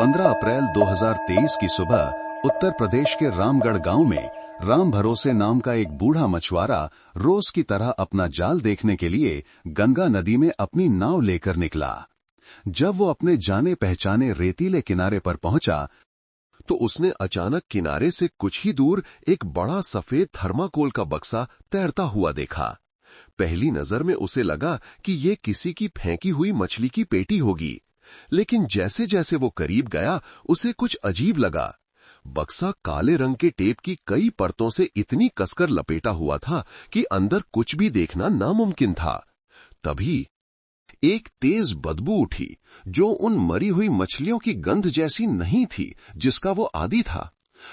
15 अप्रैल 2023 की सुबह उत्तर प्रदेश के रामगढ़ गांव में राम भरोसे नाम का एक बूढ़ा मछुआरा रोज की तरह अपना जाल देखने के लिए गंगा नदी में अपनी नाव लेकर निकला। जब वो अपने जाने पहचाने रेतीले किनारे पर पहुंचा तो उसने अचानक किनारे से कुछ ही दूर एक बड़ा सफेद थर्माकोल का बक्सा तैरता हुआ देखा। पहली नजर में उसे लगा कि ये किसी की फेंकी हुई मछली की पेटी होगी, लेकिन जैसे जैसे वो करीब गया उसे कुछ अजीब लगा। बक्सा काले रंग के टेप की कई परतों से इतनी कसकर लपेटा हुआ था कि अंदर कुछ भी देखना नामुमकिन था। तभी एक तेज बदबू उठी जो उन मरी हुई मछलियों की गंध जैसी नहीं थी जिसका वो आदी था।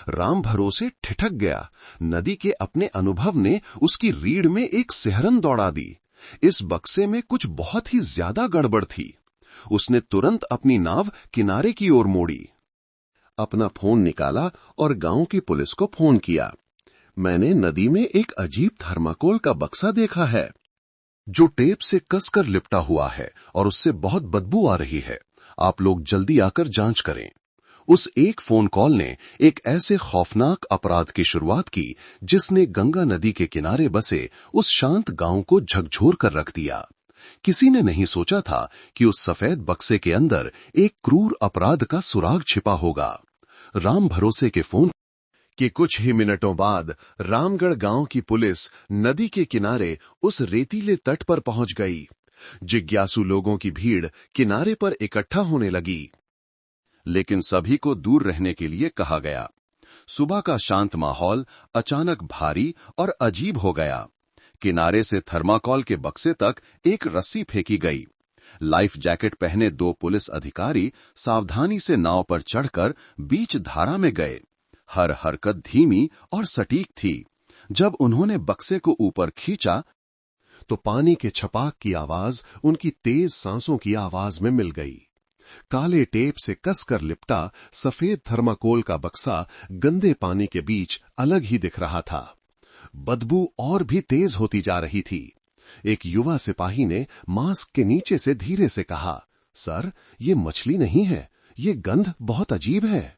राम भरोसे ठिठक गया। नदी के अपने अनुभव ने उसकी रीढ़ में एक सिहरन दौड़ा दी। इस बक्से में कुछ बहुत ही ज्यादा गड़बड़ थी। उसने तुरंत अपनी नाव किनारे की ओर मोड़ी, अपना फोन निकाला और गांव की पुलिस को फोन किया। मैंने नदी में एक अजीब थर्माकोल का बक्सा देखा है जो टेप से कसकर लिपटा हुआ है और उससे बहुत बदबू आ रही है। आप लोग जल्दी आकर जांच करें। उस एक फोन कॉल ने एक ऐसे खौफनाक अपराध की शुरुआत की जिसने गंगा नदी के किनारे बसे उस शांत गांव को झकझोर कर रख दिया। किसी ने नहीं सोचा था कि उस सफेद बक्से के अंदर एक क्रूर अपराध का सुराग छिपा होगा। राम भरोसे के फोन कि कुछ ही मिनटों बाद रामगढ़ गांव की पुलिस नदी के किनारे उस रेतीले तट पर पहुंच गई। जिज्ञासु लोगों की भीड़ किनारे पर इकट्ठा होने लगी, लेकिन सभी को दूर रहने के लिए कहा गया। सुबह का शांत माहौल अचानक भारी और अजीब हो गया। किनारे से थर्माकोल के बक्से तक एक रस्सी फेंकी गई। लाइफ जैकेट पहने दो पुलिस अधिकारी सावधानी से नाव पर चढ़कर बीच धारा में गए। हर हरकत धीमी और सटीक थी। जब उन्होंने बक्से को ऊपर खींचा तो पानी के छपाक की आवाज उनकी तेज सांसों की आवाज में मिल गई। काले टेप से कसकर लिपटा सफेद थर्माकोल का बक्सा गंदे पानी के बीच अलग ही दिख रहा था। बदबू और भी तेज होती जा रही थी। एक युवा सिपाही ने मास्क के नीचे से धीरे से कहा, सर, ये मछली नहीं है, ये गंध बहुत अजीब है।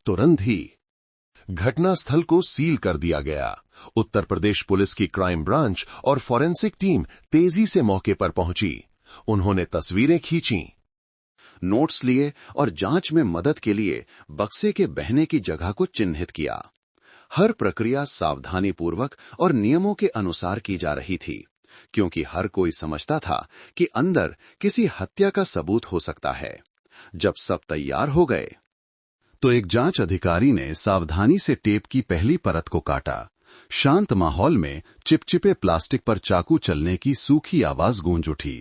तुरंत ही घटनास्थल को सील कर दिया गया। उत्तर प्रदेश पुलिस की क्राइम ब्रांच और फॉरेंसिक टीम तेजी से मौके पर पहुंची। उन्होंने तस्वीरें खींची, नोट्स लिए और जांच में मदद के लिए बक्से के बहने की जगह को चिन्हित किया। हर प्रक्रिया सावधानीपूर्वक और नियमों के अनुसार की जा रही थी, क्योंकि हर कोई समझता था कि अंदर किसी हत्या का सबूत हो सकता है। जब सब तैयार हो गए तो एक जांच अधिकारी ने सावधानी से टेप की पहली परत को काटा। शांत माहौल में चिपचिपे प्लास्टिक पर चाकू चलने की सूखी आवाज गूंज उठी।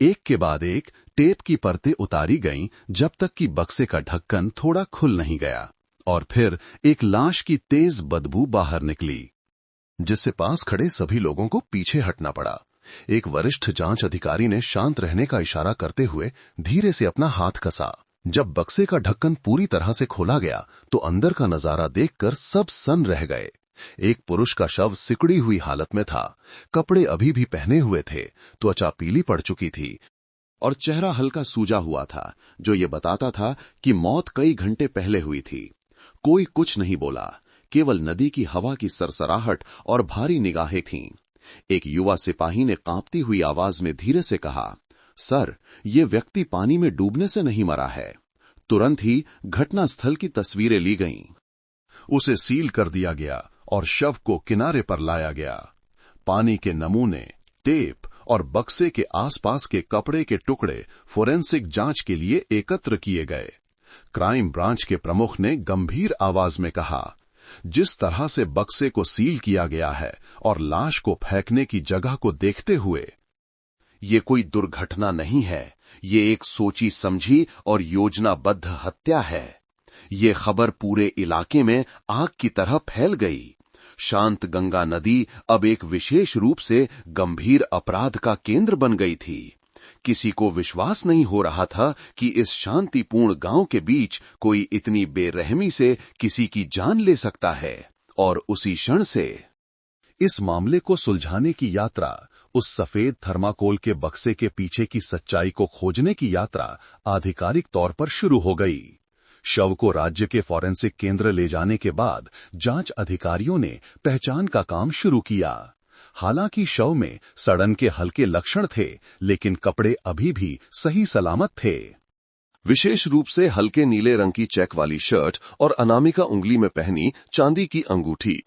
एक के बाद एक टेप की परतें उतारी गईं जब तक कि बक्से का ढक्कन थोड़ा खुल नहीं गया, और फिर एक लाश की तेज बदबू बाहर निकली, जिससे पास खड़े सभी लोगों को पीछे हटना पड़ा। एक वरिष्ठ जांच अधिकारी ने शांत रहने का इशारा करते हुए धीरे से अपना हाथ कसा। जब बक्से का ढक्कन पूरी तरह से खोला गया तो अंदर का नजारा देखकर सब सन्न रह गए। एक पुरुष का शव सिकुड़ी हुई हालत में था। कपड़े अभी भी पहने हुए थे, त्वचा पीली पड़ चुकी थी और चेहरा हल्का सूजा हुआ था, जो ये बताता था कि मौत कई घंटे पहले हुई थी। कोई कुछ नहीं बोला, केवल नदी की हवा की सरसराहट और भारी निगाहें थीं। एक युवा सिपाही ने कांपती हुई आवाज में धीरे से कहा, सर, ये व्यक्ति पानी में डूबने से नहीं मरा है। तुरंत ही घटनास्थल की तस्वीरें ली गईं। उसे सील कर दिया गया और शव को किनारे पर लाया गया। पानी के नमूने, टेप और बक्से के आसपास के कपड़े के टुकड़े फोरेंसिक जांच के लिए एकत्र किए गए। क्राइम ब्रांच के प्रमुख ने गंभीर आवाज में कहा, जिस तरह से बक्से को सील किया गया है और लाश को फेंकने की जगह को देखते हुए, ये कोई दुर्घटना नहीं है, ये एक सोची समझी और योजनाबद्ध हत्या है। ये खबर पूरे इलाके में आग की तरह फैल गई। शांत गंगा नदी अब एक विशेष रूप से गंभीर अपराध का केंद्र बन गई थी। किसी को विश्वास नहीं हो रहा था कि इस शांतिपूर्ण गांव के बीच कोई इतनी बेरहमी से किसी की जान ले सकता है। और उसी क्षण से इस मामले को सुलझाने की यात्रा, उस सफेद थर्माकोल के बक्से के पीछे की सच्चाई को खोजने की यात्रा आधिकारिक तौर पर शुरू हो गई। शव को राज्य के फॉरेंसिक केंद्र ले जाने के बाद जांच अधिकारियों ने पहचान का काम शुरू किया। हालांकि शव में सड़न के हल्के लक्षण थे, लेकिन कपड़े अभी भी सही सलामत थे। विशेष रूप से हल्के नीले रंग की चेक वाली शर्ट और अनामिका उंगली में पहनी चांदी की अंगूठी,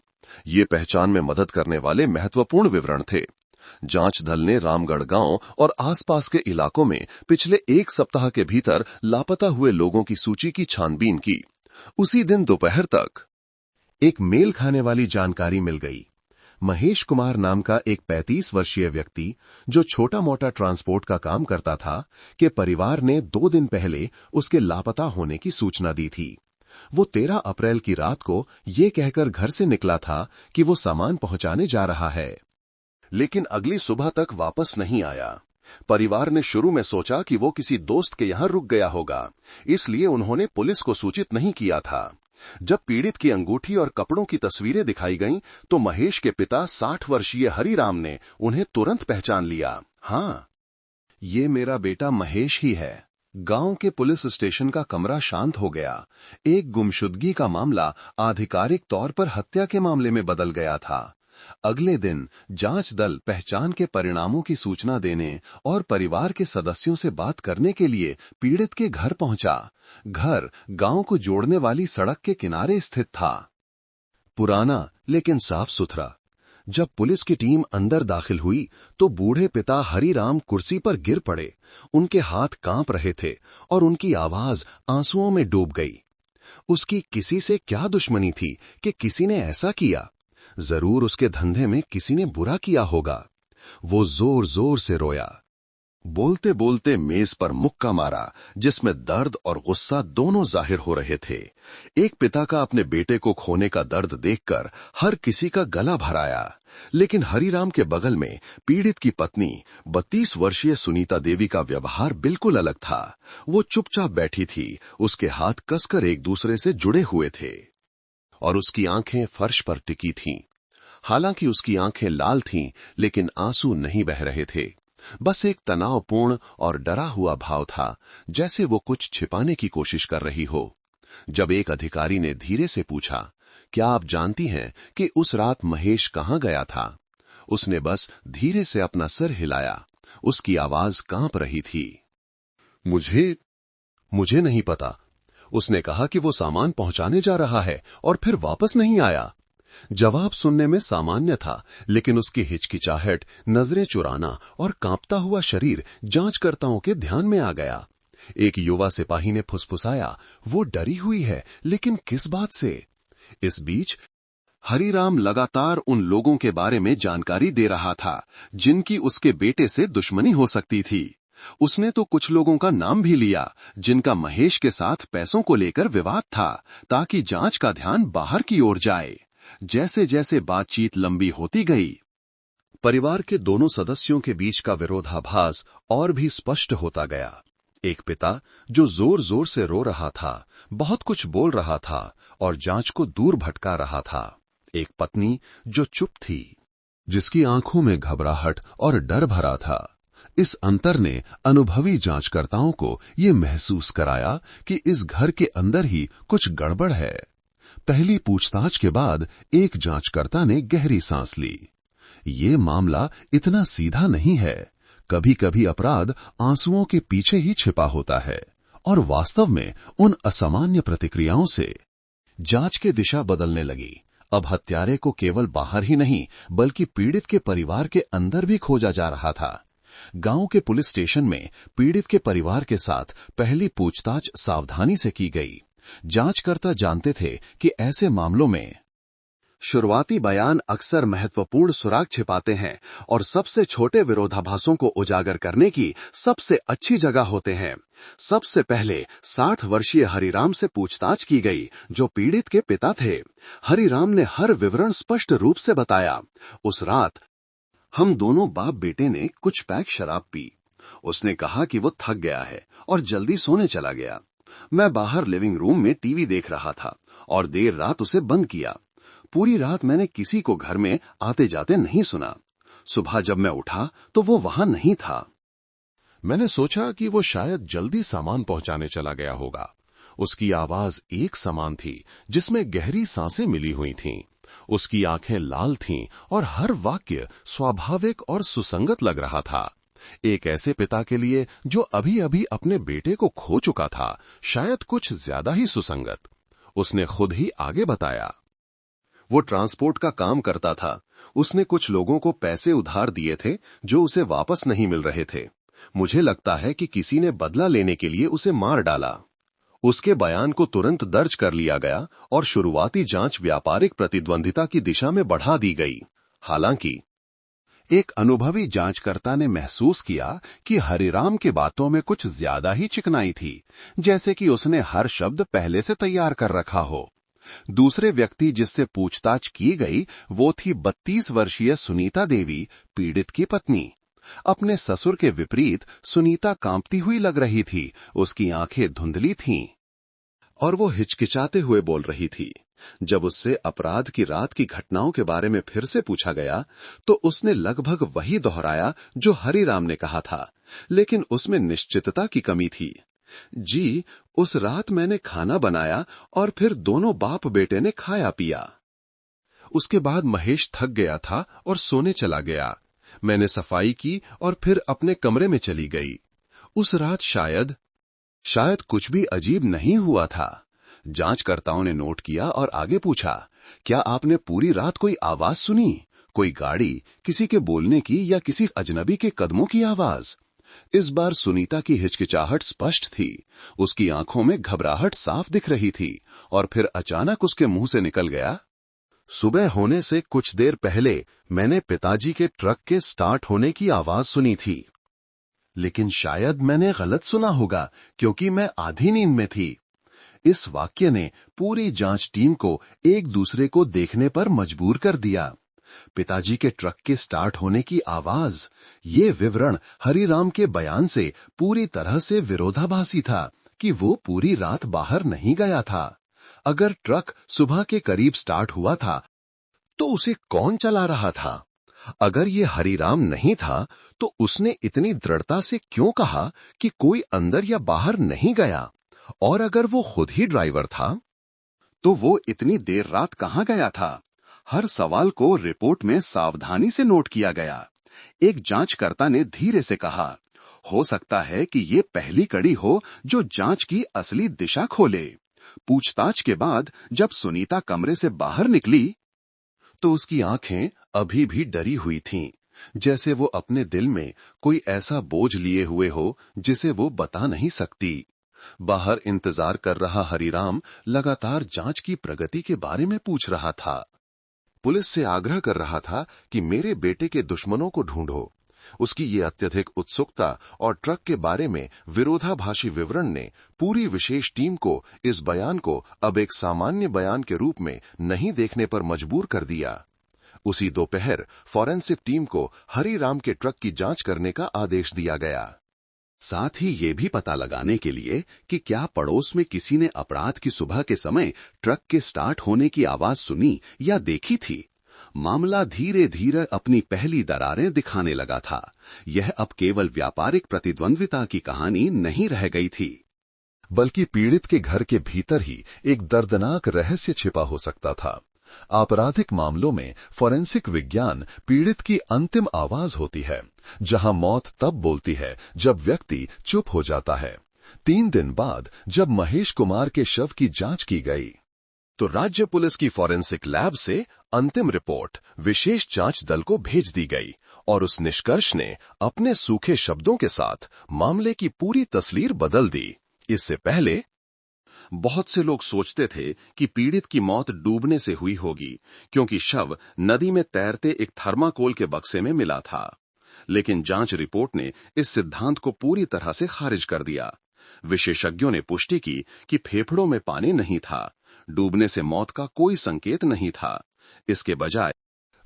ये पहचान में मदद करने वाले महत्वपूर्ण विवरण थे। जांच दल ने रामगढ़ गांव और आसपास के इलाकों में पिछले 1 सप्ताह के भीतर लापता हुए लोगों की सूची की छानबीन की। उसी दिन दोपहर तक एक मेल खाने वाली जानकारी मिल गई। महेश कुमार नाम का एक 35 वर्षीय व्यक्ति, जो छोटा मोटा ट्रांसपोर्ट का काम करता था, के परिवार ने 2 दिन पहले उसके लापता होने की सूचना दी थी। वो 13 अप्रैल की रात को ये कहकर घर से निकला था कि वो सामान पहुंचाने जा रहा है, लेकिन अगली सुबह तक वापस नहीं आया। परिवार ने शुरू में सोचा कि वो किसी दोस्त के यहां रुक गया होगा, इसलिए उन्होंने पुलिस को सूचित नहीं किया था। जब पीड़ित की अंगूठी और कपड़ों की तस्वीरें दिखाई गईं, तो महेश के पिता 60 वर्षीय हरिराम ने उन्हें तुरंत पहचान लिया। हाँ, ये मेरा बेटा महेश ही है। गांव के पुलिस स्टेशन का कमरा शांत हो गया। एक गुमशुदगी का मामला आधिकारिक तौर पर हत्या के मामले में बदल गया था। अगले दिन जांच दल पहचान के परिणामों की सूचना देने और परिवार के सदस्यों से बात करने के लिए पीड़ित के घर पहुंचा। घर गांव को जोड़ने वाली सड़क के किनारे स्थित था, पुराना लेकिन साफ सुथरा। जब पुलिस की टीम अंदर दाखिल हुई तो बूढ़े पिता हरिराम कुर्सी पर गिर पड़े। उनके हाथ कांप रहे थे और उनकी आवाज आंसुओं में डूब गई। उसकी किसी से क्या दुश्मनी थी कि किसी ने ऐसा किया? जरूर उसके धंधे में किसी ने बुरा किया होगा। वो जोर जोर से रोया। बोलते बोलते मेज पर मुक्का मारा, जिसमें दर्द और गुस्सा दोनों जाहिर हो रहे थे। एक पिता का अपने बेटे को खोने का दर्द देखकर हर किसी का गला भर आया। लेकिन हरिराम के बगल में पीड़ित की पत्नी 32 वर्षीय सुनीता देवी का व्यवहार बिल्कुल अलग था। वो चुपचाप बैठी थी, उसके हाथ कसकर एक दूसरे से जुड़े हुए थे और उसकी आंखें फर्श पर टिकी थीं। हालांकि उसकी आंखें लाल थीं, लेकिन आंसू नहीं बह रहे थे। बस एक तनावपूर्ण और डरा हुआ भाव था, जैसे वो कुछ छिपाने की कोशिश कर रही हो। जब एक अधिकारी ने धीरे से पूछा, क्या आप जानती हैं कि उस रात महेश कहां गया था? उसने बस धीरे से अपना सिर हिलाया। उसकी आवाज कांप रही थी। मुझे नहीं पता। उसने कहा कि वो सामान पहुंचाने जा रहा है और फिर वापस नहीं आया। जवाब सुनने में सामान्य था, लेकिन उसकी हिचकिचाहट, नजरें चुराना और कांपता हुआ शरीर जांचकर्ताओं के ध्यान में आ गया। एक युवा सिपाही ने फुसफुसाया, वो डरी हुई है, लेकिन किस बात से? इस बीच हरिराम लगातार उन लोगों के बारे में जानकारी दे रहा था जिनकी उसके बेटे से दुश्मनी हो सकती थी। उसने तो कुछ लोगों का नाम भी लिया जिनका महेश के साथ पैसों को लेकर विवाद था, ताकि जांच का ध्यान बाहर की ओर जाए। जैसे जैसे बातचीत लंबी होती गई, परिवार के दोनों सदस्यों के बीच का विरोधाभास और भी स्पष्ट होता गया। एक पिता जो जोर जोर से रो रहा था, बहुत कुछ बोल रहा था और जांच को दूर भटका रहा था। एक पत्नी जो चुप थी, जिसकी आंखों में घबराहट और डर भरा था। इस अंतर ने अनुभवी जांचकर्ताओं को ये महसूस कराया कि इस घर के अंदर ही कुछ गड़बड़ है। पहली पूछताछ के बाद एक जांचकर्ता ने गहरी सांस ली। ये मामला इतना सीधा नहीं है। कभी कभी अपराध आंसुओं के पीछे ही छिपा होता है और वास्तव में उन असामान्य प्रतिक्रियाओं से जांच की दिशा बदलने लगी। अब हत्यारे को केवल बाहर ही नहीं, बल्कि पीड़ित के परिवार के अंदर भी खोजा जा रहा था। गांव के पुलिस स्टेशन में पीड़ित के परिवार के साथ पहली पूछताछ सावधानी से की गई। जांचकर्ता जानते थे कि ऐसे मामलों में शुरुआती बयान अक्सर महत्वपूर्ण सुराग छिपाते हैं और सबसे छोटे विरोधाभासों को उजागर करने की सबसे अच्छी जगह होते हैं। सबसे पहले 60 वर्षीय हरिराम से पूछताछ की गई, जो पीड़ित के पिता थे। हरिराम ने हर विवरण स्पष्ट रूप से बताया। उस रात हम दोनों बाप बेटे ने कुछ पैक शराब पी। उसने कहा कि वो थक गया है और जल्दी सोने चला गया। मैं बाहर लिविंग रूम में टीवी देख रहा था और देर रात उसे बंद किया। पूरी रात मैंने किसी को घर में आते जाते नहीं सुना। सुबह जब मैं उठा तो वो वहां नहीं था। मैंने सोचा कि वो शायद जल्दी सामान पहुंचाने चला गया होगा। उसकी आवाज एक समान थी, जिसमें गहरी सांसें मिली हुई थीं। उसकी आंखें लाल थीं और हर वाक्य स्वाभाविक और सुसंगत लग रहा था। एक ऐसे पिता के लिए जो अभी अभी अपने बेटे को खो चुका था, शायद कुछ ज्यादा ही सुसंगत। उसने खुद ही आगे बताया, वो ट्रांसपोर्ट का काम करता था। उसने कुछ लोगों को पैसे उधार दिए थे जो उसे वापस नहीं मिल रहे थे। मुझे लगता है कि किसी ने बदला लेने के लिए उसे मार डाला। उसके बयान को तुरंत दर्ज कर लिया गया और शुरुआती जांच व्यापारिक प्रतिद्वंदिता की दिशा में बढ़ा दी गई। हालांकि एक अनुभवी जांचकर्ता ने महसूस किया कि हरिराम की बातों में कुछ ज्यादा ही चिकनाई थी, जैसे कि उसने हर शब्द पहले से तैयार कर रखा हो। दूसरे व्यक्ति जिससे पूछताछ की गई वो थी 32 वर्षीय सुनीता देवी, पीड़ित की पत्नी। अपने ससुर के विपरीत सुनीता कांपती हुई लग रही थी। उसकी आंखें धुंधली थीं और वो हिचकिचाते हुए बोल रही थी। जब उससे अपराध की रात की घटनाओं के बारे में फिर से पूछा गया तो उसने लगभग वही दोहराया जो हरिराम ने कहा था, लेकिन उसमें निश्चितता की कमी थी। जी, उस रात मैंने खाना बनाया और फिर दोनों बाप बेटे ने खाया पिया। उसके बाद महेश थक गया था और सोने चला गया। मैंने सफाई की और फिर अपने कमरे में चली गई। उस रात शायद कुछ भी अजीब नहीं हुआ था। जांचकर्ताओं ने नोट किया और आगे पूछा, क्या आपने पूरी रात कोई आवाज सुनी? कोई गाड़ी, किसी के बोलने की या किसी अजनबी के कदमों की आवाज? इस बार सुनीता की हिचकिचाहट स्पष्ट थी। उसकी आंखों में घबराहट साफ दिख रही थी और फिर अचानक उसके मुंह से निकल गया, सुबह होने से कुछ देर पहले मैंने पिताजी के ट्रक के स्टार्ट होने की आवाज सुनी थी, लेकिन शायद मैंने गलत सुना होगा क्योंकि मैं आधी नींद में थी। इस वाक्य ने पूरी जांच टीम को एक दूसरे को देखने पर मजबूर कर दिया। पिताजी के ट्रक के स्टार्ट होने की आवाज, ये विवरण हरिराम के बयान से पूरी तरह से विरोधाभासी था कि वो पूरी रात बाहर नहीं गया था। अगर ट्रक सुबह के करीब स्टार्ट हुआ था तो उसे कौन चला रहा था? अगर ये हरिराम नहीं था तो उसने इतनी दृढ़ता से क्यों कहा कि कोई अंदर या बाहर नहीं गया? और अगर वो खुद ही ड्राइवर था तो वो इतनी देर रात कहां गया था? हर सवाल को रिपोर्ट में सावधानी से नोट किया गया। एक जांचकर्ता ने धीरे से कहा, हो सकता है कि ये पहली कड़ी हो जो जांच की असली दिशा खोले। पूछताछ के बाद जब सुनीता कमरे से बाहर निकली तो उसकी आंखें अभी भी डरी हुई थीं, जैसे वो अपने दिल में कोई ऐसा बोझ लिए हुए हो जिसे वो बता नहीं सकती। बाहर इंतजार कर रहा हरिराम लगातार जांच की प्रगति के बारे में पूछ रहा था। पुलिस से आग्रह कर रहा था कि मेरे बेटे के दुश्मनों को ढूंढो। उसकी ये अत्यधिक उत्सुकता और ट्रक के बारे में विरोधाभासी विवरण ने पूरी विशेष टीम को इस बयान को अब एक सामान्य बयान के रूप में नहीं देखने पर मजबूर कर दिया। उसी दोपहर फॉरेंसिक टीम को हरिराम के ट्रक की जांच करने का आदेश दिया गया। साथ ही ये भी पता लगाने के लिए कि क्या पड़ोस में किसी ने अपराध की सुबह के समय ट्रक के स्टार्ट होने की आवाज सुनी या देखी थी। मामला धीरे धीरे अपनी पहली दरारें दिखाने लगा था। यह अब केवल व्यापारिक प्रतिद्वंद्विता की कहानी नहीं रह गई थी, बल्कि पीड़ित के घर के भीतर ही एक दर्दनाक रहस्य छिपा हो सकता था। आपराधिक मामलों में फोरेंसिक विज्ञान पीड़ित की अंतिम आवाज होती है, जहां मौत तब बोलती है जब व्यक्ति चुप हो जाता है। 3 दिन बाद जब महेश कुमार के शव की जांच की गई तो राज्य पुलिस की फोरेंसिक लैब से अंतिम रिपोर्ट विशेष जांच दल को भेज दी गई और उस निष्कर्ष ने अपने सूखे शब्दों के साथ मामले की पूरी तस्वीर बदल दी। इससे पहले बहुत से लोग सोचते थे कि पीड़ित की मौत डूबने से हुई होगी, क्योंकि शव नदी में तैरते एक थर्माकोल के बक्से में मिला था। लेकिन जांच रिपोर्ट ने इस सिद्धांत को पूरी तरह से खारिज कर दिया। विशेषज्ञों ने पुष्टि की कि फेफड़ों में पानी नहीं था, डूबने से मौत का कोई संकेत नहीं था। इसके बजाय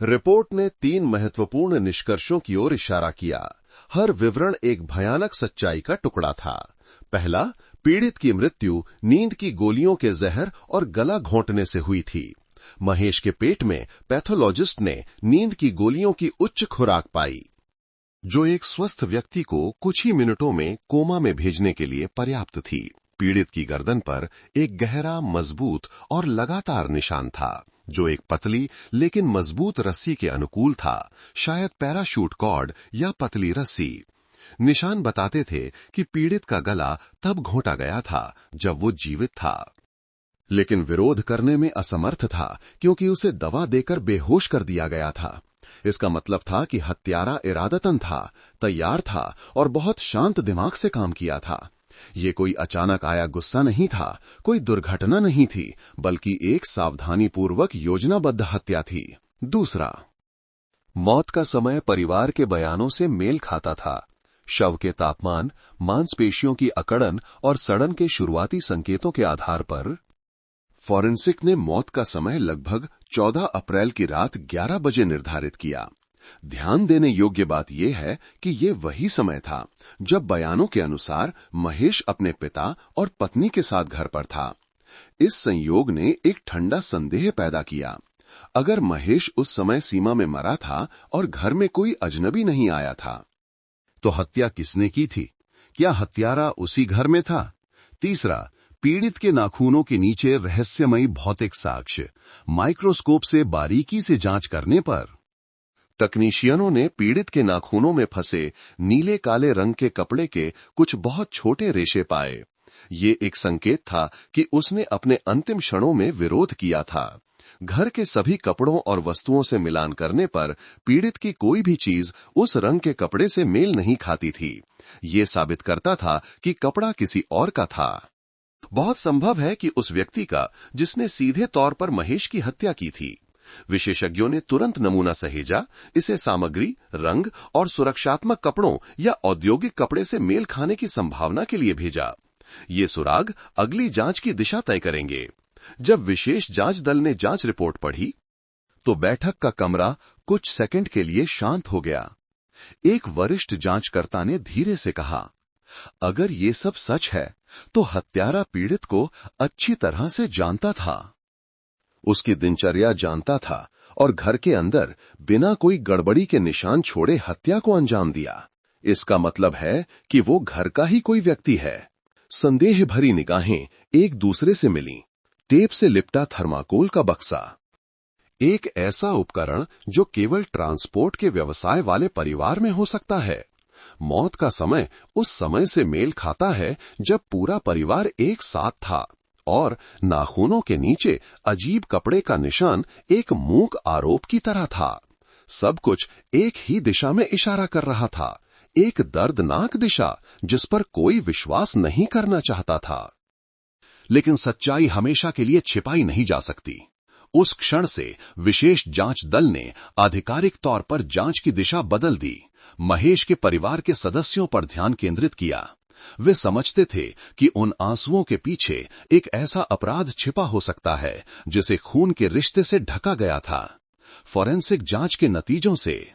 रिपोर्ट ने 3 महत्वपूर्ण निष्कर्षों की ओर इशारा किया। हर विवरण एक भयानक सच्चाई का टुकड़ा था। पहला, पीड़ित की मृत्यु नींद की गोलियों के जहर और गला घोंटने से हुई थी। महेश के पेट में पैथोलॉजिस्ट ने नींद की गोलियों की उच्च खुराक पाई, जो एक स्वस्थ व्यक्ति को कुछ ही मिनटों में कोमा में भेजने के लिए पर्याप्त थी। पीड़ित की गर्दन पर एक गहरा, मजबूत और लगातार निशान था, जो एक पतली लेकिन मजबूत रस्सी के अनुकूल था, शायद पैराशूट कॉर्ड या पतली रस्सी। निशान बताते थे कि पीड़ित का गला तब घोंटा गया था जब वो जीवित था, लेकिन विरोध करने में असमर्थ था क्योंकि उसे दवा देकर बेहोश कर दिया गया था। इसका मतलब था कि हत्यारा इरादतन था, तैयार था और बहुत शांत दिमाग से काम किया था। ये कोई अचानक आया गुस्सा नहीं था, कोई दुर्घटना नहीं थी, बल्कि एक सावधानीपूर्वक योजनाबद्ध हत्या थी। दूसरा, मौत का समय परिवार के बयानों से मेल खाता था। शव के तापमान, मांसपेशियों की अकड़न और सड़न के शुरुआती संकेतों के आधार पर फॉरेंसिक ने मौत का समय लगभग 14 अप्रैल की रात 11 बजे निर्धारित किया। ध्यान देने योग्य बात यह है कि ये वही समय था जब बयानों के अनुसार महेश अपने पिता और पत्नी के साथ घर पर था। इस संयोग ने एक ठंडा संदेह पैदा किया। अगर महेश उस समय सीमा में मरा था और घर में कोई अजनबी नहीं आया था, तो हत्या किसने की थी? क्या हत्यारा उसी घर में था? तीसरा, पीड़ित के नाखूनों के नीचे रहस्यमयी भौतिक साक्ष्य माइक्रोस्कोप से बारीकी से जांच करने पर तकनीशियनों ने पीड़ित के नाखूनों में फंसे नीले काले रंग के कपड़े के कुछ बहुत छोटे रेशे पाए। ये एक संकेत था कि उसने अपने अंतिम क्षणों में विरोध किया था। घर के सभी कपड़ों और वस्तुओं से मिलान करने पर पीड़ित की कोई भी चीज उस रंग के कपड़े से मेल नहीं खाती थी। ये साबित करता था कि कपड़ा किसी और का था। बहुत संभव है कि उस व्यक्ति का जिसने सीधे तौर पर महेश की हत्या की थी। विशेषज्ञों ने तुरंत नमूना सहेजा, इसे सामग्री, रंग और सुरक्षात्मक कपड़ों या औद्योगिक कपड़े से मेल खाने की संभावना के लिए भेजा। ये सुराग अगली जांच की दिशा तय करेंगे। जब विशेष जांच दल ने जांच रिपोर्ट पढ़ी, तो बैठक का कमरा कुछ सेकंड के लिए शांत हो गया। एक वरिष्ठ जांचकर्ता ने धीरे से कहा, अगर ये सब सच है, तो हत्यारा पीड़ित को अच्छी तरह से जानता था। उसकी दिनचर्या जानता था और घर के अंदर बिना कोई गड़बड़ी के निशान छोड़े हत्या को अंजाम दिया। इसका मतलब है कि वो घर का ही कोई व्यक्ति है। संदेह भरी निगाहें एक दूसरे से मिलीं। टेप से लिपटा थर्माकोल का बक्सा, एक ऐसा उपकरण जो केवल ट्रांसपोर्ट के व्यवसाय वाले परिवार में हो सकता है। मौत का समय उस समय से मेल खाता है जब पूरा परिवार एक साथ था, और नाखूनों के नीचे अजीब कपड़े का निशान एक मूक आरोप की तरह था। सब कुछ एक ही दिशा में इशारा कर रहा था, एक दर्दनाक दिशा जिस पर कोई विश्वास नहीं करना चाहता था। लेकिन सच्चाई हमेशा के लिए छिपाई नहीं जा सकती। उस क्षण से विशेष जांच दल ने आधिकारिक तौर पर जांच की दिशा बदल दी। महेश के परिवार के सदस्यों पर ध्यान केंद्रित किया। वे समझते थे कि उन आंसुओं के पीछे एक ऐसा अपराध छिपा हो सकता है जिसे खून के रिश्ते से ढका गया था। फॉरेंसिक जांच के नतीजों से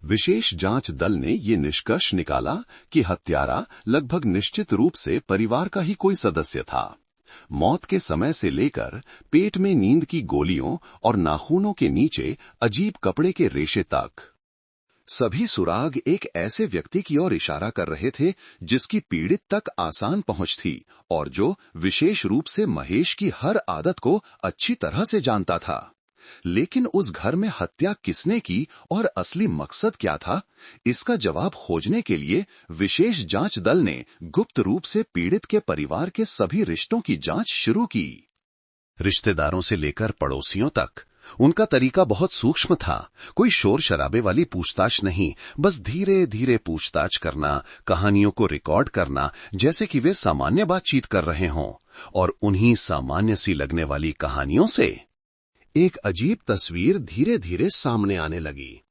विशेष जांच दल ने ये निष्कर्ष निकाला कि हत्यारा लगभग निश्चित रूप से परिवार का ही कोई सदस्य था। मौत के समय से लेकर पेट में नींद की गोलियों और नाखूनों के नीचे अजीब कपड़े के रेशे तक, सभी सुराग एक ऐसे व्यक्ति की ओर इशारा कर रहे थे जिसकी पीड़ित तक आसान पहुंच थी और जो विशेष रूप से महेश की हर आदत को अच्छी तरह से जानता था। लेकिन उस घर में हत्या किसने की और असली मकसद क्या था, इसका जवाब खोजने के लिए विशेष जांच दल ने गुप्त रूप से पीड़ित के परिवार के सभी रिश्तों की जांच शुरू की। रिश्तेदारों से लेकर पड़ोसियों तक उनका तरीका बहुत सूक्ष्म था। कोई शोर शराबे वाली पूछताछ नहीं, बस धीरे धीरे पूछताछ करना, कहानियों को रिकॉर्ड करना जैसे कि वे सामान्य बातचीत कर रहे हों। और उन्हीं सामान्य सी लगने वाली कहानियों से एक अजीब तस्वीर धीरे धीरे सामने आने लगी।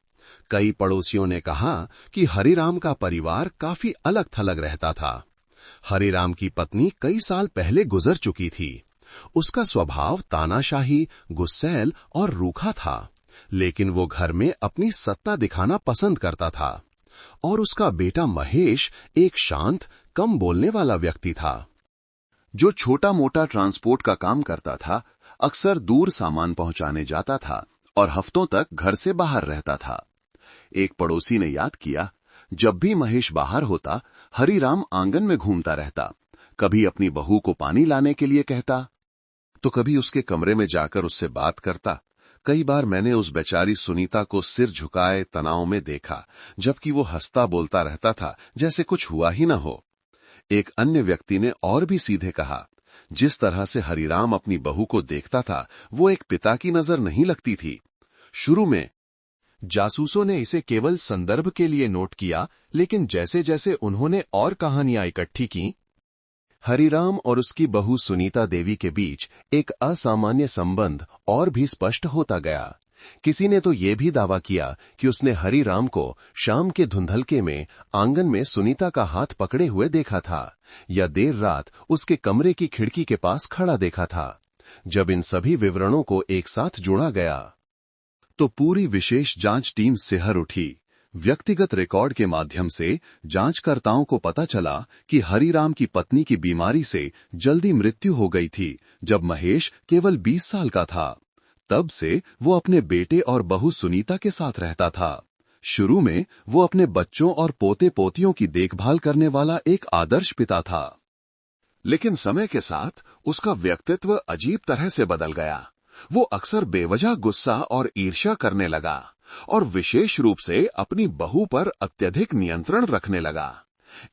कई पड़ोसियों ने कहा कि हरिराम का परिवार काफी अलग थलग रहता था। हरिराम की पत्नी कई साल पहले गुजर चुकी थी। उसका स्वभाव तानाशाही, गुस्सैल और रूखा था, लेकिन वो घर में अपनी सत्ता दिखाना पसंद करता था। और उसका बेटा महेश एक शांत, कम बोलने वाला व्यक्ति था, जो छोटा मोटा ट्रांसपोर्ट का काम करता था, अक्सर दूर सामान पहुंचाने जाता था और हफ्तों तक घर से बाहर रहता था। एक पड़ोसी ने याद किया, जब भी महेश बाहर होता, हरिराम आंगन में घूमता रहता। कभी अपनी बहू को पानी लाने के लिए कहता, तो कभी उसके कमरे में जाकर उससे बात करता। कई बार मैंने उस बेचारी सुनीता को सिर झुकाए तनाव में देखा, जबकि वो हंसता बोलता रहता था जैसे कुछ हुआ ही न हो। एक अन्य व्यक्ति ने और भी सीधे कहा, जिस तरह से हरिराम अपनी बहू को देखता था वो एक पिता की नजर नहीं लगती थी। शुरू में जासूसों ने इसे केवल संदर्भ के लिए नोट किया, लेकिन जैसे जैसे उन्होंने और कहानियां इकट्ठी की, हरिराम और उसकी बहू सुनीता देवी के बीच एक असामान्य संबंध और भी स्पष्ट होता गया। किसी ने तो यह भी दावा किया कि उसने हरिराम को शाम के धुंधलके में आंगन में सुनीता का हाथ पकड़े हुए देखा था, या देर रात उसके कमरे की खिड़की के पास खड़ा देखा था। जब इन सभी विवरणों को एक साथ जोड़ा गया तो पूरी विशेष जांच टीम सिहर उठी। व्यक्तिगत रिकॉर्ड के माध्यम से जांचकर्ताओं को पता चला कि हरिराम की पत्नी की बीमारी से जल्दी मृत्यु हो गई थी जब महेश केवल 20 साल का था। तब से वो अपने बेटे और बहू सुनीता के साथ रहता था। शुरू में वो अपने बच्चों और पोते पोतियों की देखभाल करने वाला एक आदर्श पिता था, लेकिन समय के साथ उसका व्यक्तित्व अजीब तरह से बदल गया। वो अक्सर बेवजह गुस्सा और ईर्ष्या करने लगा और विशेष रूप से अपनी बहू पर अत्यधिक नियंत्रण रखने लगा।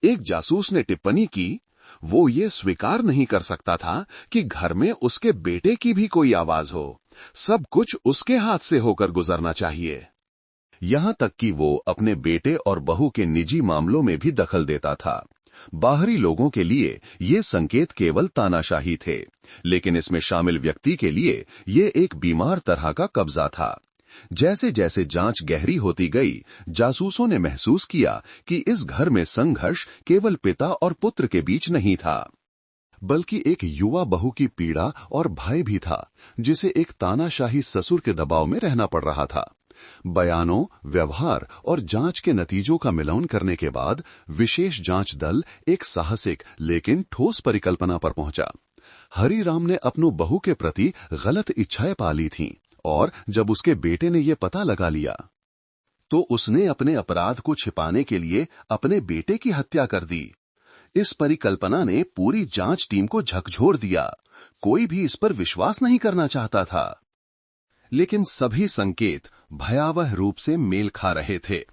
एक जासूस ने टिप्पणी की, वो ये स्वीकार नहीं कर सकता था कि घर में उसके बेटे की भी कोई आवाज हो। सब कुछ उसके हाथ से होकर गुजरना चाहिए। यहां तक कि वो अपने बेटे और बहू के निजी मामलों में भी दखल देता था। बाहरी लोगों के लिए ये संकेत केवल तानाशाही थे, लेकिन इसमें शामिल व्यक्ति के लिए ये एक बीमार तरह का कब्जा था। जैसे जैसे जांच गहरी होती गई, जासूसों ने महसूस किया कि इस घर में संघर्ष केवल पिता और पुत्र के बीच नहीं था, बल्कि एक युवा बहू की पीड़ा और भय भी था, जिसे एक तानाशाही ससुर के दबाव में रहना पड़ रहा था। बयानों, व्यवहार और जांच के नतीजों का मिलान करने के बाद विशेष जांच दल एक साहसिक लेकिन ठोस परिकल्पना पर पहुंचा। हरिराम ने अपनी बहू के प्रति गलत इच्छाएं पाली थीं, और जब उसके बेटे ने यह पता लगा लिया तो उसने अपने अपराध को छिपाने के लिए अपने बेटे की हत्या कर दी। इस परिकल्पना ने पूरी जांच टीम को झकझोर दिया। कोई भी इस पर विश्वास नहीं करना चाहता था, लेकिन सभी संकेत भयावह रूप से मेल खा रहे थे।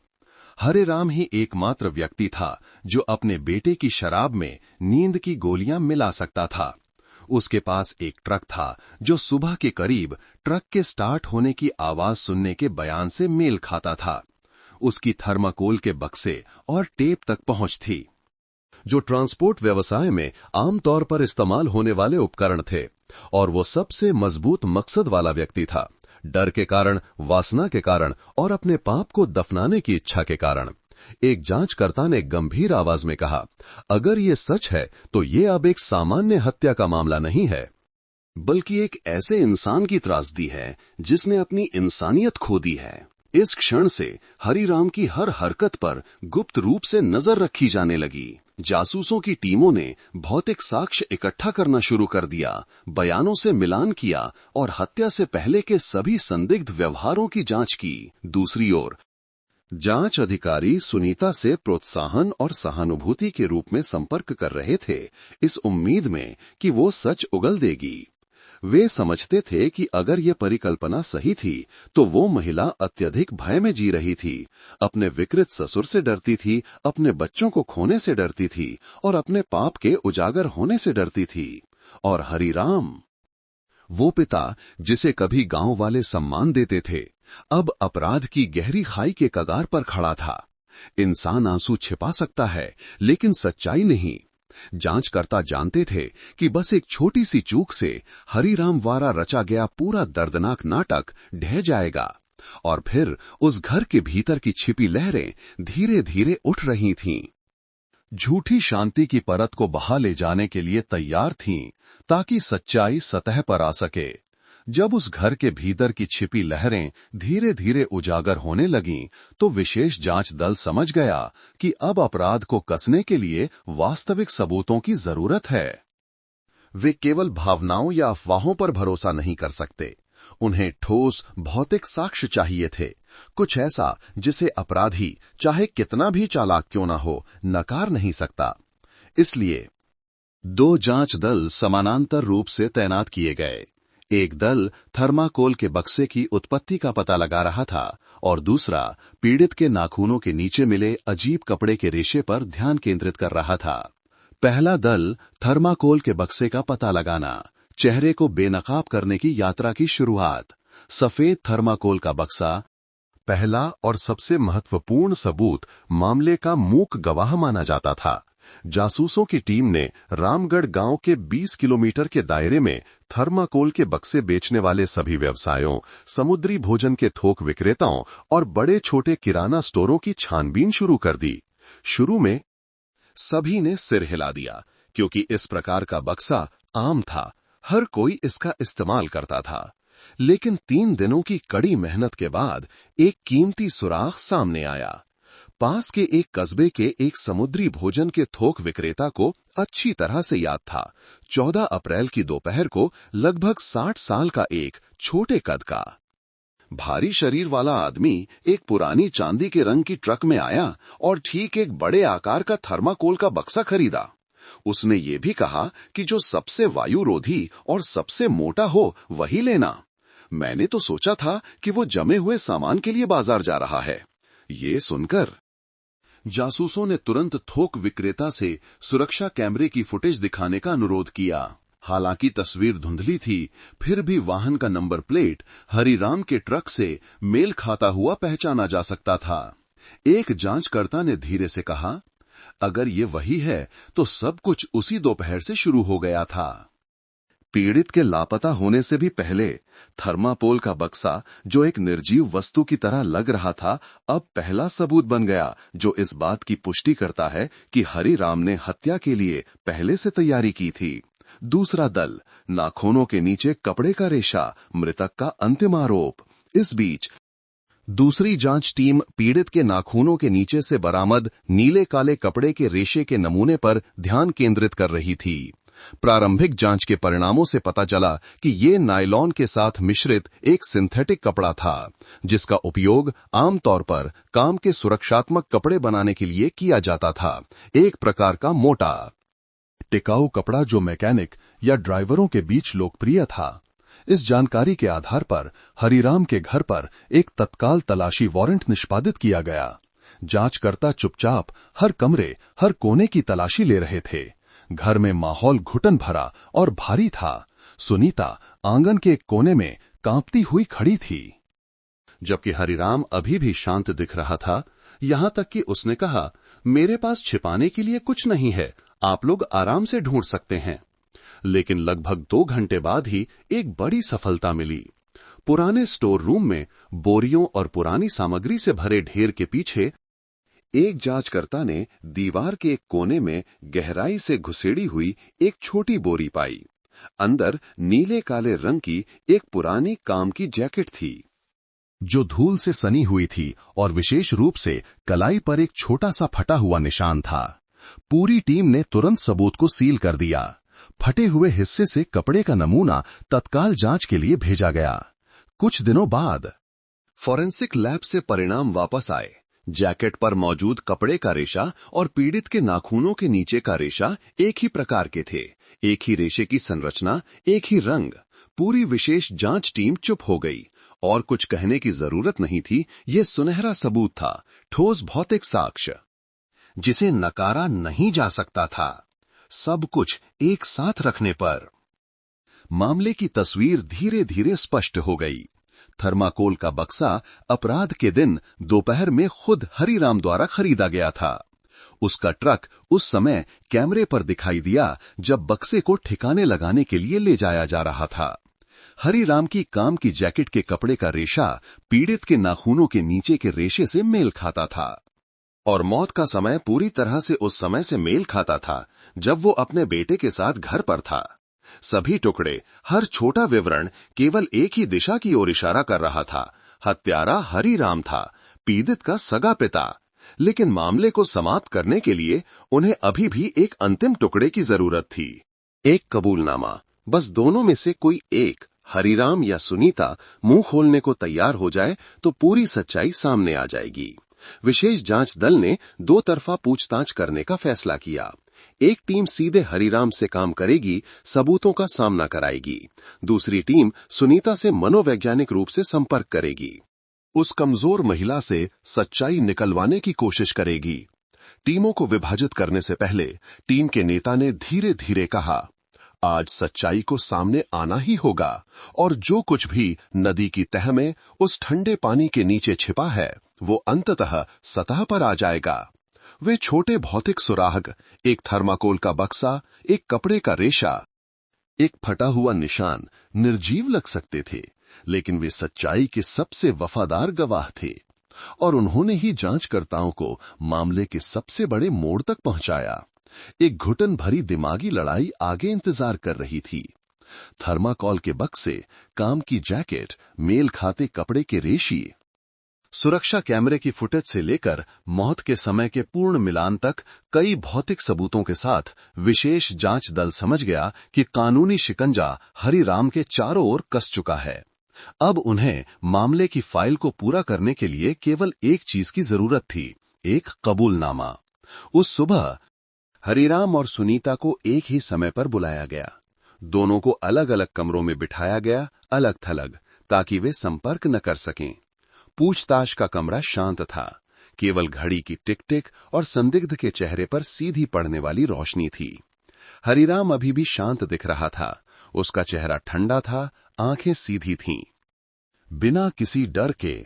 हरिराम ही एकमात्र व्यक्ति था जो अपने बेटे की शराब में नींद की गोलियां मिला सकता था। उसके पास एक ट्रक था जो सुबह के करीब ट्रक के स्टार्ट होने की आवाज सुनने के बयान से मेल खाता था। उसकी थर्माकोल के बक्से और टेप तक पहुंच थी, जो ट्रांसपोर्ट व्यवसाय में आमतौर पर इस्तेमाल होने वाले उपकरण थे, और वो सबसे मजबूत मकसद वाला व्यक्ति था, डर के कारण, वासना के कारण और अपने पाप को दफनाने की इच्छा के कारण। एक जांचकर्ता ने गंभीर आवाज में कहा, अगर ये सच है तो ये अब एक सामान्य हत्या का मामला नहीं है, बल्कि एक ऐसे इंसान की त्रासदी है जिसने अपनी इंसानियत खो दी है। इस क्षण से हरिराम की हर हरकत पर गुप्त रूप से नजर रखी जाने लगी। जासूसों की टीमों ने भौतिक साक्ष्य इकट्ठा करना शुरू कर दिया, बयानों से मिलान किया और हत्या से पहले के सभी संदिग्ध व्यवहारों की जांच की। दूसरी ओर जांच अधिकारी सुनीता से प्रोत्साहन और सहानुभूति के रूप में संपर्क कर रहे थे, इस उम्मीद में कि वो सच उगल देगी। वे समझते थे कि अगर ये परिकल्पना सही थी तो वो महिला अत्यधिक भय में जी रही थी, अपने विकृत ससुर से डरती थी, अपने बच्चों को खोने से डरती थी और अपने पाप के उजागर होने से डरती थी। और हरिराम, वो पिता जिसे कभी गांव वाले सम्मान देते थे, अब अपराध की गहरी खाई के कगार पर खड़ा था। इंसान आंसू छिपा सकता है, लेकिन सच्चाई नहीं। जांचकर्ता जानते थे कि बस एक छोटी सी चूक से हरिराम द्वारा रचा गया पूरा दर्दनाक नाटक ढह जाएगा, और फिर उस घर के भीतर की छिपी लहरें धीरे धीरे उठ रही थीं। झूठी शांति की परत को बहा ले जाने के लिए तैयार थीं, ताकि सच्चाई सतह पर आ सके। जब उस घर के भीतर की छिपी लहरें धीरे धीरे उजागर होने लगीं, तो विशेष जांच दल समझ गया कि अब अपराध को कसने के लिए वास्तविक सबूतों की जरूरत है। वे केवल भावनाओं या अफवाहों पर भरोसा नहीं कर सकते, उन्हें ठोस भौतिक साक्ष्य चाहिए थे, कुछ ऐसा जिसे अपराधी चाहे कितना भी चालाक क्यों न हो नकार नहीं सकता। इसलिए 2 जांच दल समानांतर रूप से तैनात किए गए। एक दल थर्माकोल के बक्से की उत्पत्ति का पता लगा रहा था और दूसरा पीड़ित के नाखूनों के नीचे मिले अजीब कपड़े के रेशे पर ध्यान केंद्रित कर रहा था। पहला दल थर्माकोल के बक्से का पता लगाना, चेहरे को बेनकाब करने की यात्रा की शुरुआत। सफेद थर्माकोल का बक्सा पहला और सबसे महत्वपूर्ण सबूत मामले का मूक गवाह माना जाता था। जासूसों की टीम ने रामगढ़ गांव के 20 किलोमीटर के दायरे में थर्माकोल के बक्से बेचने वाले सभी व्यवसायों, समुद्री भोजन के थोक विक्रेताओं और बड़े छोटे किराना स्टोरों की छानबीन शुरू कर दी। शुरू में सभी ने सिर हिला दिया, क्योंकि इस प्रकार का बक्सा आम था, हर कोई इसका इस्तेमाल करता था। लेकिन 3 दिनों की कड़ी मेहनत के बाद एक कीमती सुराग सामने आया। पास के एक कस्बे के एक समुद्री भोजन के थोक विक्रेता को अच्छी तरह से याद था। 14 अप्रैल की दोपहर को लगभग 60 साल का एक छोटे कद का भारी शरीर वाला आदमी एक पुरानी चांदी के रंग की ट्रक में आया और ठीक एक बड़े आकार का थर्माकोल का बक्सा खरीदा। उसने ये भी कहा कि जो सबसे वायुरोधी और सबसे मोटा हो वही लेना। मैंने तो सोचा था कि वो जमे हुए सामान के लिए बाजार जा रहा है। ये सुनकर जासूसों ने तुरंत थोक विक्रेता से सुरक्षा कैमरे की फुटेज दिखाने का अनुरोध किया। हालांकि तस्वीर धुंधली थी, फिर भी वाहन का नंबर प्लेट हरिराम के ट्रक से मेल खाता हुआ पहचाना जा सकता था। एक जांचकर्ता ने धीरे से कहा, अगर ये वही है तो सब कुछ उसी दोपहर से शुरू हो गया था। पीड़ित के लापता होने से भी पहले थर्माकोल का बक्सा, जो एक निर्जीव वस्तु की तरह लग रहा था, अब पहला सबूत बन गया जो इस बात की पुष्टि करता है कि हरिराम ने हत्या के लिए पहले से तैयारी की थी। दूसरा दल, नाखूनों के नीचे कपड़े का रेशा, मृतक का अंतिम आरोप। इस बीच दूसरी जांच टीम पीड़ित के नाखूनों के नीचे से बरामद नीले काले कपड़े के रेशे के नमूने पर ध्यान केंद्रित कर रही थी। प्रारंभिक जांच के परिणामों से पता चला कि ये नायलॉन के साथ मिश्रित एक सिंथेटिक कपड़ा था, जिसका उपयोग आमतौर पर काम के सुरक्षात्मक कपड़े बनाने के लिए किया जाता था। एक प्रकार का मोटा, टिकाऊ कपड़ा जो मैकेनिक या ड्राइवरों के बीच लोकप्रिय था। इस जानकारी के आधार पर हरिराम के घर पर एक तत्काल तलाशी वारंट निष्पादित किया गया। जांचकर्ता चुपचाप हर कमरे, हर कोने की तलाशी ले रहे थे। घर में माहौल घुटन भरा और भारी था। सुनीता आंगन के एक कोने में कांपती हुई खड़ी थी, जबकि हरिराम अभी भी शांत दिख रहा था। यहां तक कि उसने कहा, मेरे पास छिपाने के लिए कुछ नहीं है, आप लोग आराम से ढूंढ सकते हैं। लेकिन लगभग 2 घंटे बाद ही एक बड़ी सफलता मिली। पुराने स्टोर रूम में बोरियों और पुरानी सामग्री से भरे ढेर के पीछे एक जांचकर्ता ने दीवार के एक कोने में गहराई से घुसेड़ी हुई एक छोटी बोरी पाई। अंदर नीले काले रंग की एक पुरानी काम की जैकेट थी, जो धूल से सनी हुई थी और विशेष रूप से कलाई पर एक छोटा सा फटा हुआ निशान था। पूरी टीम ने तुरंत सबूत को सील कर दिया। फटे हुए हिस्से से कपड़े का नमूना तत्काल जांच के लिए भेजा गया। कुछ दिनों बाद फॉरेंसिक लैब से परिणाम वापस आए। जैकेट पर मौजूद कपड़े का रेशा और पीड़ित के नाखूनों के नीचे का रेशा एक ही प्रकार के थे। एक ही रेशे की संरचना, एक ही रंग। पूरी विशेष जांच टीम चुप हो गई और कुछ कहने की जरूरत नहीं थी। यह सुनहरा सबूत था, ठोस भौतिक साक्ष्य जिसे नकारा नहीं जा सकता था। सब कुछ एक साथ रखने पर मामले की तस्वीर धीरे धीरे स्पष्ट हो गई। थर्माकोल का बक्सा अपराध के दिन दोपहर में खुद हरिराम द्वारा खरीदा गया था। उसका ट्रक उस समय कैमरे पर दिखाई दिया जब बक्से को ठिकाने लगाने के लिए ले जाया जा रहा था। हरिराम की काम की जैकेट के कपड़े का रेशा पीड़ित के नाखूनों के नीचे के रेशे से मेल खाता था और मौत का समय पूरी तरह से उस समय से मेल खाता था जब वो अपने बेटे के साथ घर पर था। सभी टुकड़े, हर छोटा विवरण केवल एक ही दिशा की ओर इशारा कर रहा था। हत्यारा हरिराम था, पीड़ित का सगा पिता। लेकिन मामले को समाप्त करने के लिए उन्हें अभी भी एक अंतिम टुकड़े की जरूरत थी, एक कबूलनामा। बस दोनों में से कोई एक, हरिराम या सुनीता, मुंह खोलने को तैयार हो जाए तो पूरी सच्चाई सामने आ जाएगी। विशेष जांच दल ने 2 तरफा पूछताछ करने का फैसला किया। एक टीम सीधे हरिराम से काम करेगी, सबूतों का सामना कराएगी। दूसरी टीम सुनीता से मनोवैज्ञानिक रूप से संपर्क करेगी। उस कमजोर महिला से सच्चाई निकलवाने की कोशिश करेगी। टीमों को विभाजित करने से पहले टीम के नेता ने धीरे धीरे कहा, आज सच्चाई को सामने आना ही होगा और जो कुछ भी नदी की तह में उस ठंडे पानी के नीचे छिपा है वो अंततः सतह पर आ जाएगा। वे छोटे भौतिक सुराग, एक थर्माकोल का बक्सा, एक कपड़े का रेशा, एक फटा हुआ निशान निर्जीव लग सकते थे, लेकिन वे सच्चाई के सबसे वफादार गवाह थे और उन्होंने ही जांचकर्ताओं को मामले के सबसे बड़े मोड़ तक पहुंचाया। एक घुटन भरी दिमागी लड़ाई आगे इंतजार कर रही थी। थर्माकोल के बक्से, काम की जैकेट, मेल खाते कपड़े के रेशी, सुरक्षा कैमरे की फुटेज से लेकर मौत के समय के पूर्ण मिलान तक कई भौतिक सबूतों के साथ विशेष जांच दल समझ गया कि कानूनी शिकंजा हरिराम के चारों ओर कस चुका है। अब उन्हें मामले की फाइल को पूरा करने के लिए केवल एक चीज की जरूरत थी, एक कबूलनामा। उस सुबह हरिराम और सुनीता को एक ही समय पर बुलाया गया। दोनों को अलग अलग कमरों में बिठाया गया, अलग थलग, ताकि वे संपर्क न कर सकें। पूछताछ का कमरा शांत था। केवल घड़ी की टिक टिक और संदिग्ध के चेहरे पर सीधी पड़ने वाली रोशनी थी। हरिराम अभी भी शांत दिख रहा था। उसका चेहरा ठंडा था, आंखें सीधी थीं। बिना किसी डर के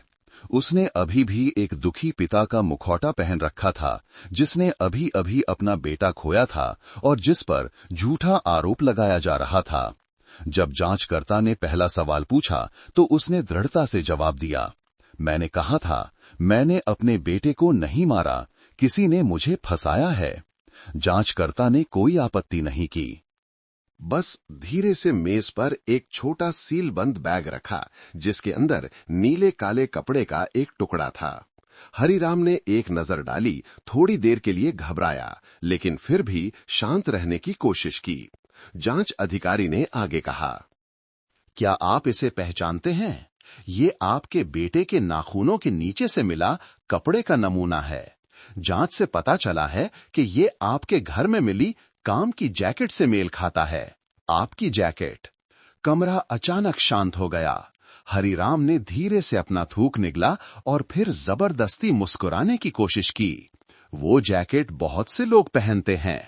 उसने अभी भी एक दुखी पिता का मुखौटा पहन रखा था, जिसने अभी अभी अपना बेटा खोया था और जिस पर झूठा आरोप लगाया जा रहा था। जब जांचकर्ता ने पहला सवाल पूछा तो उसने दृढ़ता से जवाब दिया, मैंने कहा था, मैंने अपने बेटे को नहीं मारा, किसी ने मुझे फंसाया है। जांचकर्ता ने कोई आपत्ति नहीं की। बस धीरे से मेज पर एक छोटा सीलबंद बैग रखा, जिसके अंदर नीले काले कपड़े का एक टुकड़ा था। हरिराम ने एक नजर डाली, थोड़ी देर के लिए घबराया, लेकिन फिर भी शांत रहने की कोशिश की। जांच अधिकारी ने आगे कहा, क्या आप इसे पहचानते हैं? ये आपके बेटे के नाखूनों के नीचे से मिला कपड़े का नमूना है। जांच से पता चला है कि ये आपके घर में मिली काम की जैकेट से मेल खाता है। आपकी जैकेट। कमरा अचानक शांत हो गया। हरिराम ने धीरे से अपना थूक निगला और फिर जबरदस्ती मुस्कुराने की कोशिश की। वो जैकेट बहुत से लोग पहनते हैं।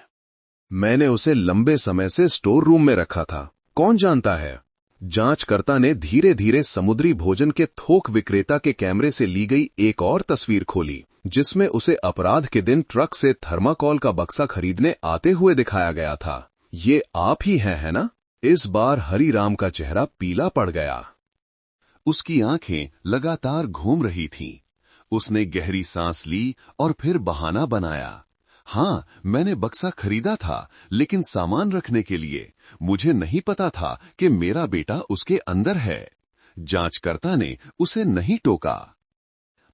मैंने उसे लंबे समय से स्टोर रूम में रखा था, कौन जानता है। जांचकर्ता ने धीरे धीरे समुद्री भोजन के थोक विक्रेता के कैमरे से ली गई एक और तस्वीर खोली, जिसमें उसे अपराध के दिन ट्रक से थर्माकोल का बक्सा खरीदने आते हुए दिखाया गया था। ये आप ही हैं, है ना? इस बार हरिराम का चेहरा पीला पड़ गया। उसकी आंखें लगातार घूम रही थीं। उसने गहरी सांस ली और फिर बहाना बनाया, हाँ, मैंने बक्सा खरीदा था, लेकिन सामान रखने के लिए। मुझे नहीं पता था कि मेरा बेटा उसके अंदर है। जांचकर्ता ने उसे नहीं टोका,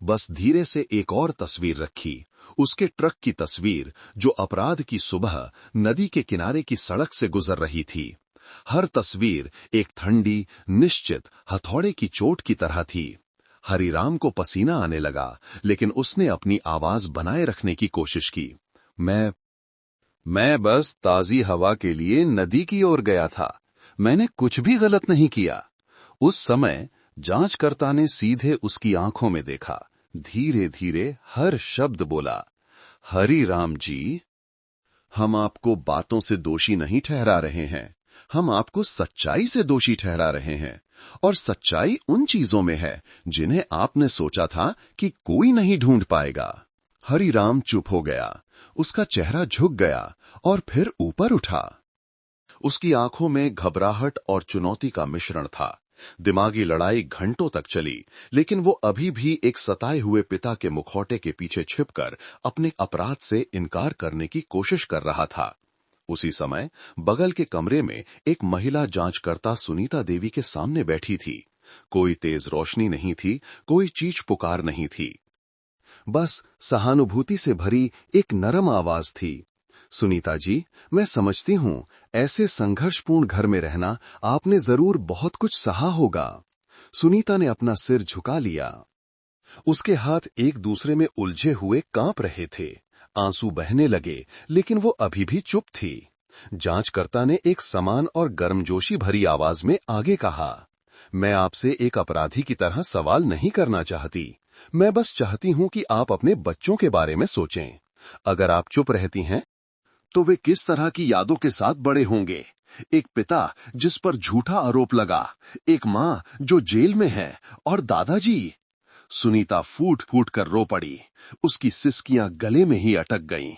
बस धीरे से एक और तस्वीर रखी, उसके ट्रक की तस्वीर, जो अपराध की सुबह नदी के किनारे की सड़क से गुजर रही थी। हर तस्वीर एक ठंडी, निश्चित हथौड़े की चोट की तरह थी। हरिराम को पसीना आने लगा, लेकिन उसने अपनी आवाज बनाए रखने की कोशिश की। मैं बस ताजी हवा के लिए नदी की ओर गया था। मैंने कुछ भी गलत नहीं किया। उस समय जांचकर्ता ने सीधे उसकी आंखों में देखा, धीरे धीरे हर शब्द बोला, हरिराम जी, हम आपको बातों से दोषी नहीं ठहरा रहे हैं, हम आपको सच्चाई से दोषी ठहरा रहे हैं। और सच्चाई उन चीजों में है जिन्हें आपने सोचा था कि कोई नहीं ढूंढ पाएगा। हरिराम चुप हो गया, उसका चेहरा झुक गया और फिर ऊपर उठा। उसकी आंखों में घबराहट और चुनौती का मिश्रण था। दिमागी लड़ाई घंटों तक चली, लेकिन वो अभी भी एक सताए हुए पिता के मुखौटे के पीछे छिपकर अपने अपराध से इनकार करने की कोशिश कर रहा था। उसी समय बगल के कमरे में एक महिला जांचकर्ता सुनीता देवी के सामने बैठी थी। कोई तेज रोशनी नहीं थी, कोई चीख पुकार नहीं थी, बस सहानुभूति से भरी एक नरम आवाज थी। सुनीता जी, मैं समझती हूं, ऐसे संघर्षपूर्ण घर में रहना आपने जरूर बहुत कुछ सहा होगा। सुनीता ने अपना सिर झुका लिया। उसके हाथ एक दूसरे में उलझे हुए कांप रहे थे। आंसू बहने लगे, लेकिन वो अभी भी चुप थी। जांचकर्ता ने एक समान और गर्मजोशी भरी आवाज में आगे कहा, मैं आपसे एक अपराधी की तरह सवाल नहीं करना चाहती। मैं बस चाहती हूं कि आप अपने बच्चों के बारे में सोचें। अगर आप चुप रहती हैं, तो वे किस तरह की यादों के साथ बड़े होंगे? एक पिता जिस पर झूठा आरोप लगा, एक मां जो जेल में है, और दादाजी। सुनीता फूट फूट कर रो पड़ी। उसकी सिसकियां गले में ही अटक गईं।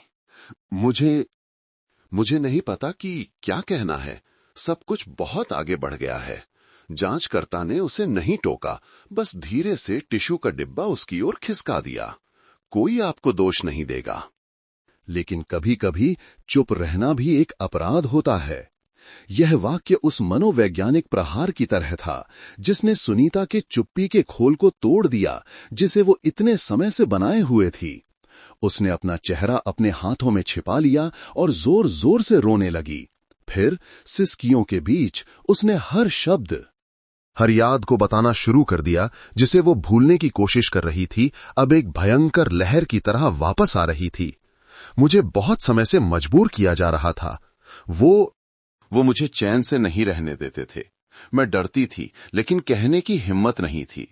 मुझे नहीं पता कि क्या कहना है। सब कुछ बहुत आगे बढ़ गया है। जांचकर्ता ने उसे नहीं टोका, बस धीरे से टिश्यू का डिब्बा उसकी ओर खिसका दिया। कोई आपको दोष नहीं देगा। लेकिन कभी कभी चुप रहना भी एक अपराध होता है। यह वाक्य उस मनोवैज्ञानिक प्रहार की तरह था जिसने सुनीता के चुप्पी के खोल को तोड़ दिया, जिसे वो इतने समय से बनाए हुए थी। उसने अपना चेहरा अपने हाथों में छिपा लिया और जोर जोर से रोने लगी। फिर सिसकियों के बीच उसने हर याद को बताना शुरू कर दिया, जिसे वो भूलने की कोशिश कर रही थी, अब एक भयंकर लहर की तरह वापस आ रही थी। मुझे बहुत समय से मजबूर किया जा रहा था। वो मुझे चैन से नहीं रहने देते थे। मैं डरती थी, लेकिन कहने की हिम्मत नहीं थी।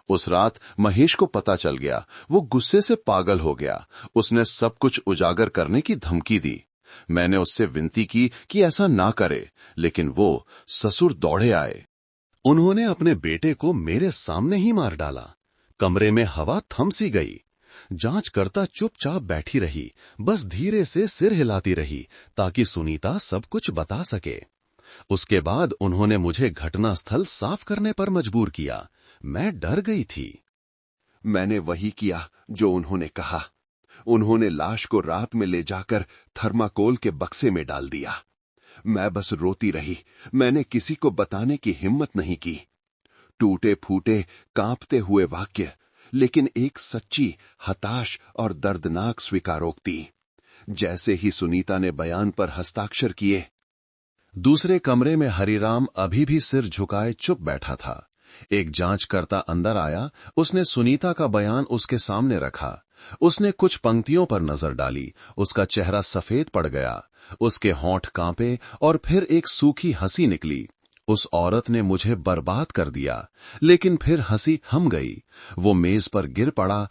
उस रात महेश को पता चल गया। वो गुस्से से पागल हो गया। उसने सब कुछ उजागर करने की धमकी दी। मैंने उससे विनती की कि ऐसा ना करे, लेकिन वो ससुर दौड़े आए। उन्होंने अपने बेटे को मेरे सामने ही मार डाला। कमरे में हवा थम सी गई। जांचकर्ता चुपचाप बैठी रही, बस धीरे से सिर हिलाती रही ताकि सुनीता सब कुछ बता सके। उसके बाद उन्होंने मुझे घटनास्थल साफ करने पर मजबूर किया। मैं डर गई थी। मैंने वही किया जो उन्होंने कहा। उन्होंने लाश को रात में ले जाकर थर्माकोल के बक्से में डाल दिया। मैं बस रोती रही। मैंने किसी को बताने की हिम्मत नहीं की। टूटे फूटे, कांपते हुए वाक्य, लेकिन एक सच्ची, हताश और दर्दनाक स्वीकारोक्ति। जैसे ही सुनीता ने बयान पर हस्ताक्षर किए। दूसरे कमरे में हरिराम अभी भी सिर झुकाए चुप बैठा था। एक जांचकर्ता अंदर आया। उसने सुनीता का बयान उसके सामने रखा। उसने कुछ पंक्तियों पर नजर डाली। उसका चेहरा सफेद पड़ गया। उसके होंठ कांपे और फिर एक सूखी हंसी निकली। उस औरत ने मुझे बर्बाद कर दिया। लेकिन फिर हंसी थम गई। वो मेज पर गिर पड़ा।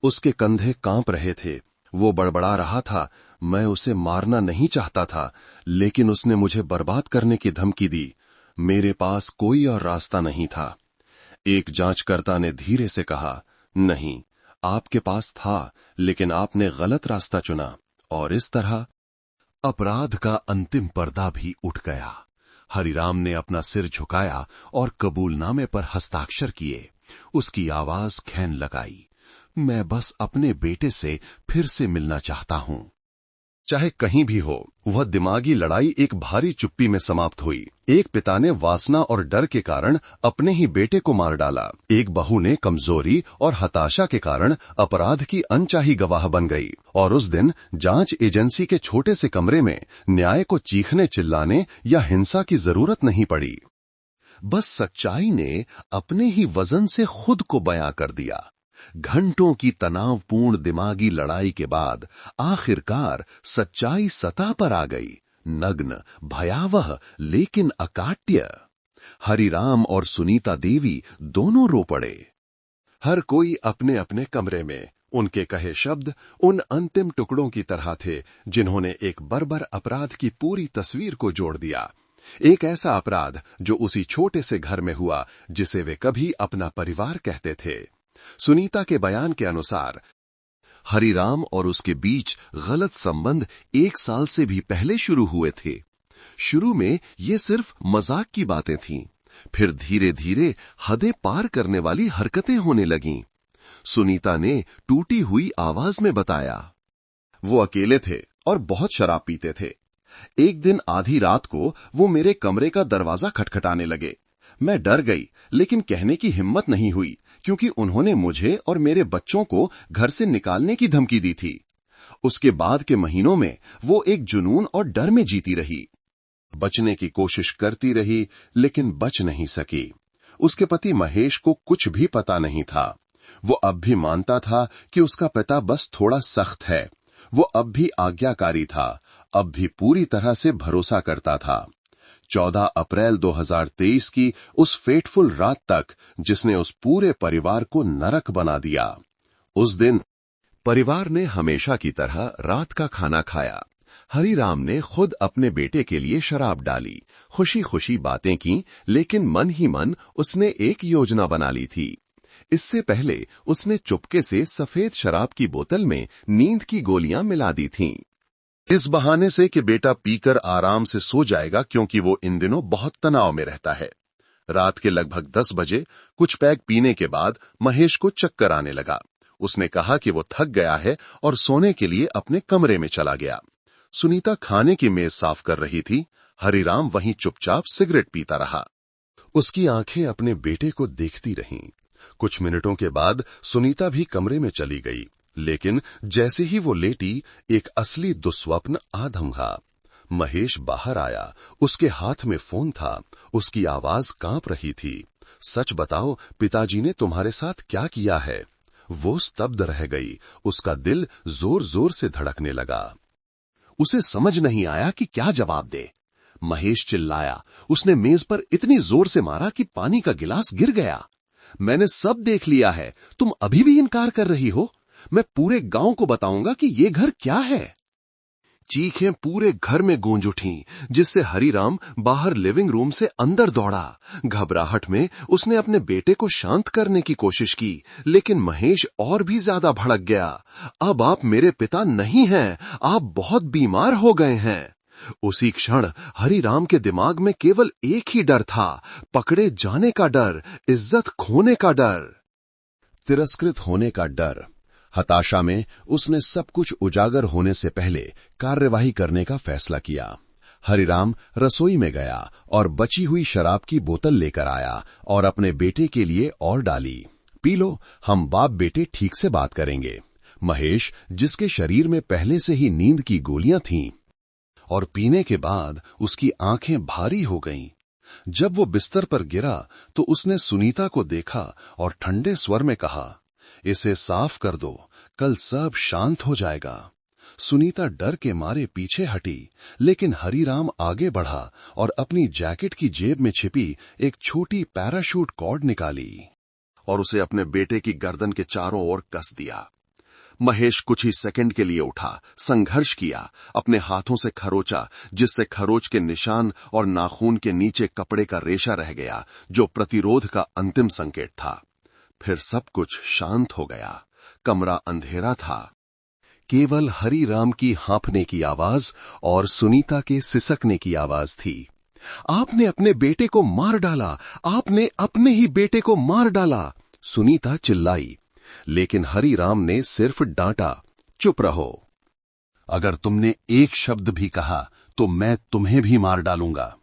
उसके कंधे कांप रहे थे। वो बड़बड़ा रहा था, मैं उसे मारना नहीं चाहता था, लेकिन उसने मुझे बर्बाद करने की धमकी दी। मेरे पास कोई और रास्ता नहीं था। एक जांचकर्ता ने धीरे से कहा, नहीं, आपके पास था, लेकिन आपने गलत रास्ता चुना। और इस तरह अपराध का अंतिम पर्दा भी उठ गया। हरिराम ने अपना सिर झुकाया और कबूलनामे पर हस्ताक्षर किए। उसकी आवाज खैन लगाई, मैं बस अपने बेटे से फिर से मिलना चाहता हूं। चाहे कहीं भी हो, वह दिमागी लड़ाई एक भारी चुप्पी में समाप्त हुई। एक पिता ने वासना और डर के कारण अपने ही बेटे को मार डाला। एक बहू ने कमजोरी और हताशा के कारण अपराध की अनचाही गवाह बन गई। और उस दिन जांच एजेंसी के छोटे से कमरे में न्याय को चीखने चिल्लाने या हिंसा की जरूरत नहीं पड़ी। बस सच्चाई ने अपने ही वजन से खुद को बयां कर दिया। घंटों की तनावपूर्ण दिमागी लड़ाई के बाद आखिरकार सच्चाई सतह पर आ गई, नग्न, भयावह, लेकिन अकाट्य। हरिराम और सुनीता देवी दोनों रो पड़े। हर कोई अपने अपने कमरे में। उनके कहे शब्द उन अंतिम टुकड़ों की तरह थे जिन्होंने एक बर्बर अपराध की पूरी तस्वीर को जोड़ दिया। एक ऐसा अपराध जो उसी छोटे से घर में हुआ जिसे वे कभी अपना परिवार कहते थे। सुनीता के बयान के अनुसार हरिराम और उसके बीच गलत संबंध 1 साल से भी पहले शुरू हुए थे। शुरू में ये सिर्फ मजाक की बातें थीं, फिर धीरे धीरे हदें पार करने वाली हरकतें होने लगीं। सुनीता ने टूटी हुई आवाज में बताया, वो अकेले थे और बहुत शराब पीते थे। एक दिन आधी रात को वो मेरे कमरे का दरवाजा खटखटाने लगे। मैं डर गई, लेकिन कहने की हिम्मत नहीं हुई क्योंकि उन्होंने मुझे और मेरे बच्चों को घर से निकालने की धमकी दी थी। उसके बाद के महीनों में वो एक जुनून और डर में जीती रही। बचने की कोशिश करती रही, लेकिन बच नहीं सकी। उसके पति महेश को कुछ भी पता नहीं था। वो अब भी मानता था कि उसका पिता बस थोड़ा सख्त है। वो अब भी आज्ञाकारी था, अब भी पूरी तरह से भरोसा करता था। 14 अप्रैल 2023 की उस फेटफुल रात तक जिसने उस पूरे परिवार को नरक बना दिया। उस दिन परिवार ने हमेशा की तरह रात का खाना खाया। हरिराम ने खुद अपने बेटे के लिए शराब डाली, खुशी खुशी बातें की, लेकिन मन ही मन उसने एक योजना बना ली थी। इससे पहले उसने चुपके से सफेद शराब की बोतल में नींद की गोलियां मिला दी थीं। इस बहाने से कि बेटा पीकर आराम से सो जाएगा, क्योंकि वो इन दिनों बहुत तनाव में रहता है। रात के लगभग 10 बजे कुछ पैग पीने के बाद महेश को चक्कर आने लगा। उसने कहा कि वो थक गया है और सोने के लिए अपने कमरे में चला गया। सुनीता खाने की मेज साफ कर रही थी। हरिराम वहीं चुपचाप सिगरेट पीता रहा। उसकी आंखें अपने बेटे को देखती रहीं। कुछ मिनटों के बाद सुनीता भी कमरे में चली गई, लेकिन जैसे ही वो लेटी, एक असली दुस्वप्न आ धमका। महेश बाहर आया। उसके हाथ में फोन था। उसकी आवाज कांप रही थी। सच बताओ, पिताजी ने तुम्हारे साथ क्या किया है? वो स्तब्ध रह गई। उसका दिल जोर जोर से धड़कने लगा। उसे समझ नहीं आया कि क्या जवाब दे। महेश चिल्लाया। उसने मेज पर इतनी जोर से मारा कि पानी का गिलास गिर गया। मैंने सब देख लिया है, तुम अभी भी इनकार कर रही हो? मैं पूरे गांव को बताऊंगा कि ये घर क्या है। चीखें पूरे घर में गूंज उठीं, जिससे हरिराम बाहर लिविंग रूम से अंदर दौड़ा। घबराहट में उसने अपने बेटे को शांत करने की कोशिश की, लेकिन महेश और भी ज्यादा भड़क गया। अब आप मेरे पिता नहीं हैं, आप बहुत बीमार हो गए हैं। उसी क्षण हरिराम के दिमाग में केवल एक ही डर था, पकड़े जाने का डर, इज्जत खोने का डर, तिरस्कृत होने का डर। हताशा में उसने सब कुछ उजागर होने से पहले कार्यवाही करने का फैसला किया। हरिराम रसोई में गया और बची हुई शराब की बोतल लेकर आया और अपने बेटे के लिए और डाली। पी लो, हम बाप बेटे ठीक से बात करेंगे। महेश, जिसके शरीर में पहले से ही नींद की गोलियां थीं, और पीने के बाद उसकी आंखें भारी हो गईं। जब वो बिस्तर पर गिरा तो उसने सुनीता को देखा और ठंडे स्वर में कहा, इसे साफ कर दो, कल सब शांत हो जाएगा। सुनीता डर के मारे पीछे हटी, लेकिन हरिराम आगे बढ़ा और अपनी जैकेट की जेब में छिपी एक छोटी पैराशूट कॉर्ड निकाली और उसे अपने बेटे की गर्दन के चारों ओर कस दिया। महेश कुछ ही सेकंड के लिए उठा, संघर्ष किया, अपने हाथों से खरोचा, जिससे खरोच के निशान और नाखून के नीचे कपड़े का रेशा रह गया, जो प्रतिरोध का अंतिम संकेत था। फिर सब कुछ शांत हो गया। कमरा अंधेरा था। केवल हरिराम की हाँफने की आवाज और सुनीता के सिसकने की आवाज थी। आपने अपने बेटे को मार डाला, आपने अपने ही बेटे को मार डाला, सुनीता चिल्लाई। लेकिन हरिराम ने सिर्फ डांटा, चुप रहो। अगर तुमने एक शब्द भी कहा तो मैं तुम्हें भी मार डालूंगा।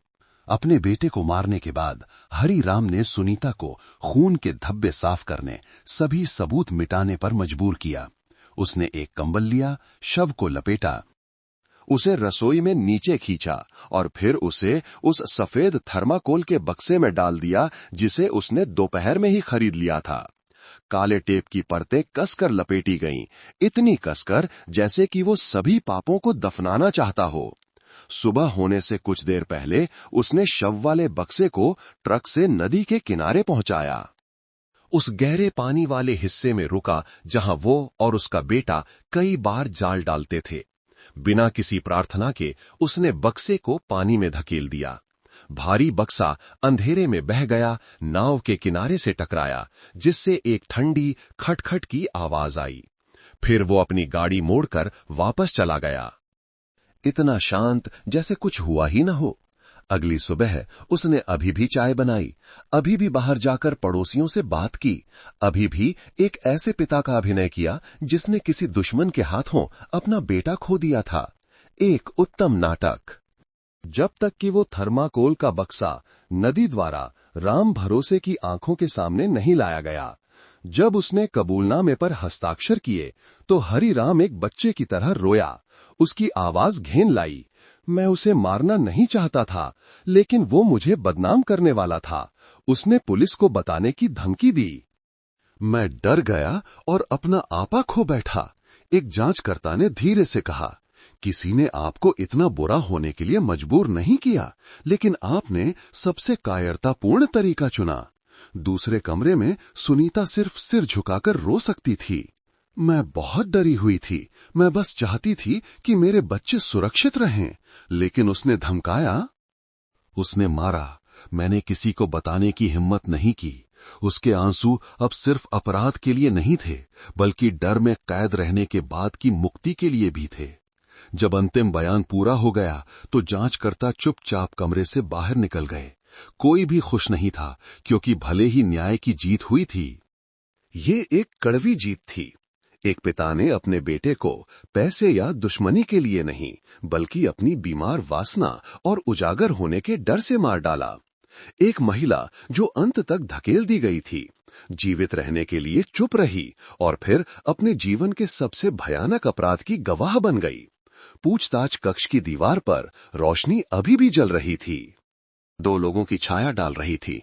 अपने बेटे को मारने के बाद हरिराम ने सुनीता को खून के धब्बे साफ करने, सभी सबूत मिटाने पर मजबूर किया। उसने एक कंबल लिया, शव को लपेटा, उसे रसोई में नीचे खींचा और फिर उसे उस सफेद थर्माकोल के बक्से में डाल दिया जिसे उसने दोपहर में ही खरीद लिया था। काले टेप की परतें कसकर लपेटी गईं, इतनी कसकर जैसे कि वो सभी पापों को दफनाना चाहता हो। सुबह होने से कुछ देर पहले उसने शव वाले बक्से को ट्रक से नदी के किनारे पहुंचाया। उस गहरे पानी वाले हिस्से में रुका जहां वो और उसका बेटा कई बार जाल डालते थे। बिना किसी प्रार्थना के उसने बक्से को पानी में धकेल दिया। भारी बक्सा अंधेरे में बह गया, नाव के किनारे से टकराया, जिससे एक ठंडी खटखट की आवाज आई। फिर वो अपनी गाड़ी मोड़कर वापस चला गया, इतना शांत जैसे कुछ हुआ ही न हो। अगली सुबह उसने अभी भी चाय बनाई, अभी भी बाहर जाकर पड़ोसियों से बात की, अभी भी एक ऐसे पिता का अभिनय किया जिसने किसी दुश्मन के हाथों अपना बेटा खो दिया था। एक उत्तम नाटक। जब तक कि वो थर्माकोल का बक्सा नदी द्वारा राम भरोसे की आंखों के सामने नहीं लाया गया। जब उसने कबूलनामे पर हस्ताक्षर किए तो हरिराम एक बच्चे की तरह रोया। उसकी आवाज घेन लाई। मैं उसे मारना नहीं चाहता था, लेकिन वो मुझे बदनाम करने वाला था। उसने पुलिस को बताने की धमकी दी। मैं डर गया और अपना आपा खो बैठा। एक जांचकर्ता ने धीरे से कहा, किसी ने आपको इतना बुरा होने के लिए मजबूर नहीं किया, लेकिन आपने सबसे कायरतापूर्ण तरीका चुना। दूसरे कमरे में सुनीता सिर्फ सिर झुकाकर रो सकती थी। मैं बहुत डरी हुई थी। मैं बस चाहती थी कि मेरे बच्चे सुरक्षित रहें, लेकिन उसने धमकाया, उसने मारा। मैंने किसी को बताने की हिम्मत नहीं की। उसके आंसू अब सिर्फ अपराध के लिए नहीं थे, बल्कि डर में कैद रहने के बाद की मुक्ति के लिए भी थे। जब अंतिम बयान पूरा हो गया तो जांचकर्ता चुपचाप कमरे से बाहर निकल गए। कोई भी खुश नहीं था, क्योंकि भले ही न्याय की जीत हुई थी, ये एक कड़वी जीत थी। एक पिता ने अपने बेटे को पैसे या दुश्मनी के लिए नहीं, बल्कि अपनी बीमार वासना और उजागर होने के डर से मार डाला। एक महिला जो अंत तक धकेल दी गई थी, जीवित रहने के लिए चुप रही और फिर अपने जीवन के सबसे भयानक अपराध की गवाह बन गई। पूछताछ कक्ष की दीवार पर रोशनी अभी भी जल रही थी। दो लोगों की छाया डाल रही थी,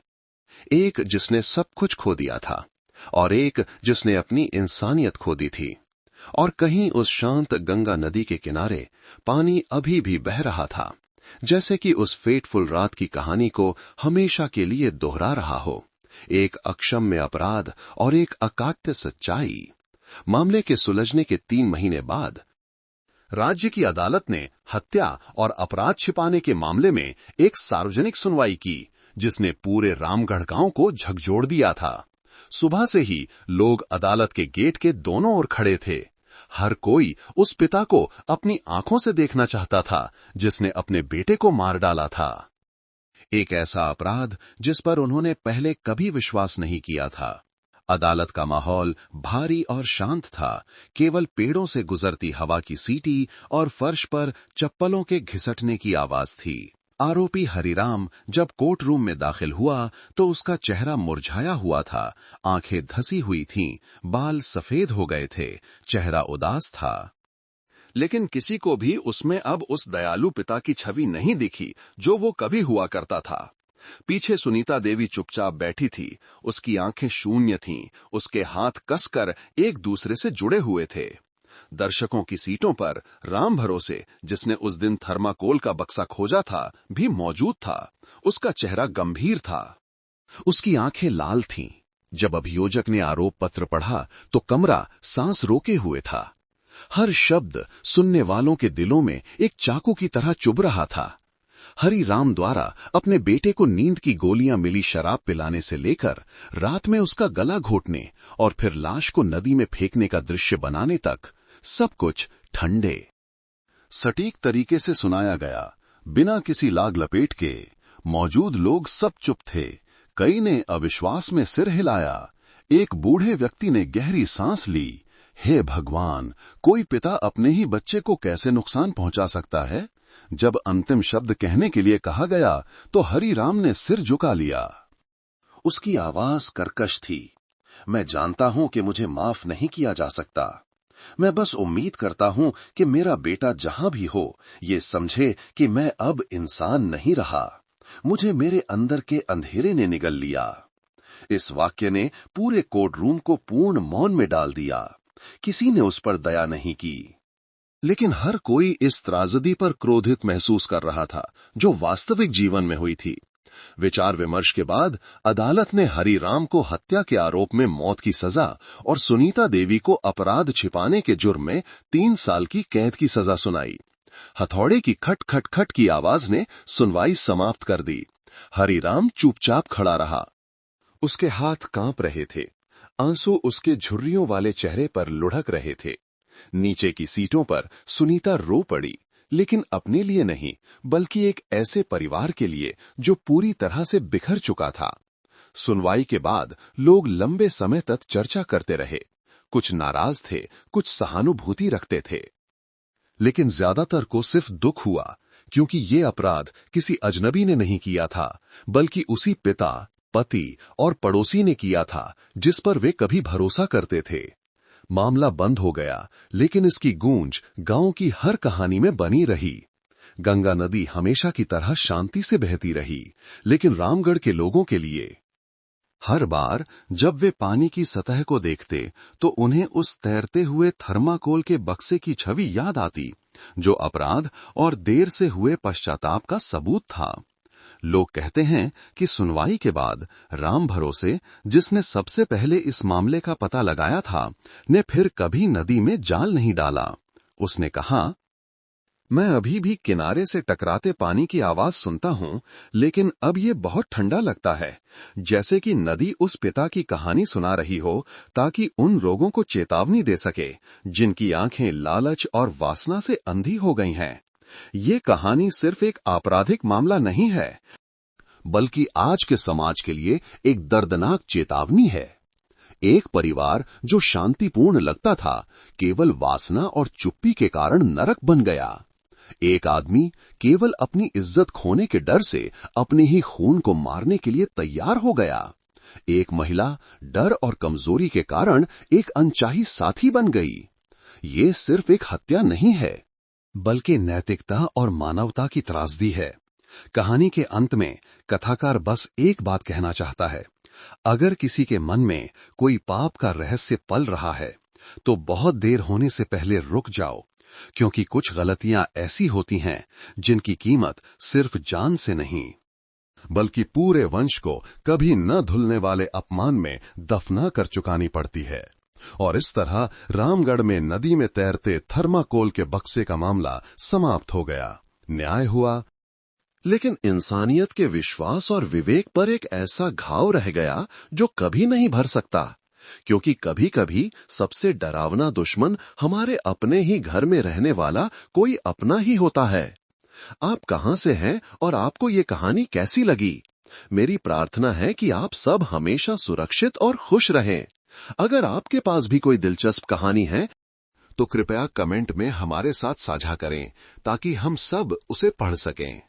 एक जिसने सब कुछ खो दिया था और एक जिसने अपनी इंसानियत खो दी थी। और कहीं उस शांत गंगा नदी के किनारे पानी अभी भी बह रहा था, जैसे कि उस फेटफुल रात की कहानी को हमेशा के लिए दोहरा रहा हो। एक अक्षम्य अपराध और एक अकाट्य सच्चाई। मामले के सुलझने के 3 महीने बाद राज्य की अदालत ने हत्या और अपराध छिपाने के मामले में एक सार्वजनिक सुनवाई की, जिसने पूरे रामगढ़ गांव को झकझोर दिया था। सुबह से ही लोग अदालत के गेट के दोनों ओर खड़े थे। हर कोई उस पिता को अपनी आंखों से देखना चाहता था जिसने अपने बेटे को मार डाला था। एक ऐसा अपराध जिस पर उन्होंने पहले कभी विश्वास नहीं किया था। अदालत का माहौल भारी और शांत था। केवल पेड़ों से गुजरती हवा की सीटी और फर्श पर चप्पलों के घिसटने की आवाज थी। आरोपी हरिराम जब कोर्ट रूम में दाखिल हुआ तो उसका चेहरा मुरझाया हुआ था, आंखें धसी हुई थीं, बाल सफेद हो गए थे, चेहरा उदास था। लेकिन किसी को भी उसमें अब उस दयालु पिता की छवि नहीं दिखी जो वो कभी हुआ करता था। पीछे सुनीता देवी चुपचाप बैठी थी। उसकी आंखें शून्य थीं, उसके हाथ कसकर एक दूसरे से जुड़े हुए थे। दर्शकों की सीटों पर राम भरोसे, जिसने उस दिन थर्माकोल का बक्सा खोजा था, भी मौजूद था। उसका चेहरा गंभीर था, उसकी आंखें लाल थीं। जब अभियोजक ने आरोप पत्र पढ़ा तो कमरा सांस रोके हुए था। हर शब्द सुनने वालों के दिलों में एक चाकू की तरह चुभ रहा था। हरि राम द्वारा अपने बेटे को नींद की गोलियां मिली शराब पिलाने से लेकर रात में उसका गला घोटने और फिर लाश को नदी में फेंकने का दृश्य बनाने तक सब कुछ ठंडे सटीक तरीके से सुनाया गया, बिना किसी लाग लपेट के। मौजूद लोग सब चुप थे। कई ने अविश्वास में सिर हिलाया। एक बूढ़े व्यक्ति ने गहरी सांस ली। हे भगवान, कोई पिता अपने ही बच्चे को कैसे नुकसान पहुंचा सकता है? जब अंतिम शब्द कहने के लिए कहा गया तो हरि राम ने सिर झुका लिया। उसकी आवाज कर्कश थी। मैं जानता हूं कि मुझे माफ नहीं किया जा सकता। मैं बस उम्मीद करता हूं कि मेरा बेटा जहां भी हो ये समझे कि मैं अब इंसान नहीं रहा। मुझे मेरे अंदर के अंधेरे ने निगल लिया। इस वाक्य ने पूरे कोर्ट रूम को पूर्ण मौन में डाल दिया। किसी ने उस पर दया नहीं की, लेकिन हर कोई इस त्राजदी पर क्रोधित महसूस कर रहा था जो वास्तविक जीवन में हुई थी। विचार विमर्श के बाद अदालत ने हरि राम को हत्या के आरोप में मौत की सजा और सुनीता देवी को अपराध छिपाने के जुर्म में 3 साल की कैद की सजा सुनाई। हथौड़े की खट खट खट की आवाज ने सुनवाई समाप्त कर दी। हरि राम चुपचाप खड़ा रहा। उसके हाथ कांप रहे थे, आंसू उसके झुर्रियों वाले चेहरे पर लुढ़क रहे थे। नीचे की सीटों पर सुनीता रो पड़ी, लेकिन अपने लिए नहीं, बल्कि एक ऐसे परिवार के लिए जो पूरी तरह से बिखर चुका था। सुनवाई के बाद लोग लंबे समय तक चर्चा करते रहे। कुछ नाराज थे, कुछ सहानुभूति रखते थे, लेकिन ज्यादातर को सिर्फ दुख हुआ, क्योंकि ये अपराध किसी अजनबी ने नहीं किया था, बल्कि उसी पिता, पति और पड़ोसी ने किया था जिस पर वे कभी भरोसा करते थे। मामला बंद हो गया, लेकिन इसकी गूंज गांव की हर कहानी में बनी रही। गंगा नदी हमेशा की तरह शांति से बहती रही, लेकिन रामगढ़ के लोगों के लिए हर बार जब वे पानी की सतह को देखते तो उन्हें उस तैरते हुए थर्माकोल के बक्से की छवि याद आती, जो अपराध और देर से हुए पश्चाताप का सबूत था। लोग कहते हैं कि सुनवाई के बाद राम भरोसे, जिसने सबसे पहले इस मामले का पता लगाया था, ने फिर कभी नदी में जाल नहीं डाला। उसने कहा, मैं अभी भी किनारे से टकराते पानी की आवाज सुनता हूं, लेकिन अब ये बहुत ठंडा लगता है, जैसे कि नदी उस पिता की कहानी सुना रही हो, ताकि उन लोगों को चेतावनी दे सके जिनकी आंखें लालच और वासना से अंधी हो गई हैं। ये कहानी सिर्फ एक आपराधिक मामला नहीं है, बल्कि आज के समाज के लिए एक दर्दनाक चेतावनी है। एक परिवार जो शांतिपूर्ण लगता था, केवल वासना और चुप्पी के कारण नरक बन गया। एक आदमी केवल अपनी इज्जत खोने के डर से अपने ही खून को मारने के लिए तैयार हो गया। एक महिला डर और कमजोरी के कारण एक अनचाही साथी बन गई। ये सिर्फ एक हत्या नहीं है, बल्कि नैतिकता और मानवता की त्रासदी है। कहानी के अंत में कथाकार बस एक बात कहना चाहता है, अगर किसी के मन में कोई पाप का रहस्य पल रहा है, तो बहुत देर होने से पहले रुक जाओ, क्योंकि कुछ गलतियां ऐसी होती हैं जिनकी कीमत सिर्फ जान से नहीं, बल्कि पूरे वंश को कभी न धुलने वाले अपमान में दफना कर चुकानी पड़ती है। और इस तरह रामगढ़ में नदी में तैरते थर्माकोल के बक्से का मामला समाप्त हो गया। न्याय हुआ, लेकिन इंसानियत के विश्वास और विवेक पर एक ऐसा घाव रह गया जो कभी नहीं भर सकता, क्योंकि कभी कभी सबसे डरावना दुश्मन हमारे अपने ही घर में रहने वाला कोई अपना ही होता है। आप कहां से हैं और आपको ये कहानी कैसी लगी? मेरी प्रार्थना है कि आप सब हमेशा सुरक्षित और खुश रहें। अगर आपके पास भी कोई दिलचस्प कहानी है तो कृपया कमेंट में हमारे साथ साझा करें, ताकि हम सब उसे पढ़ सकें।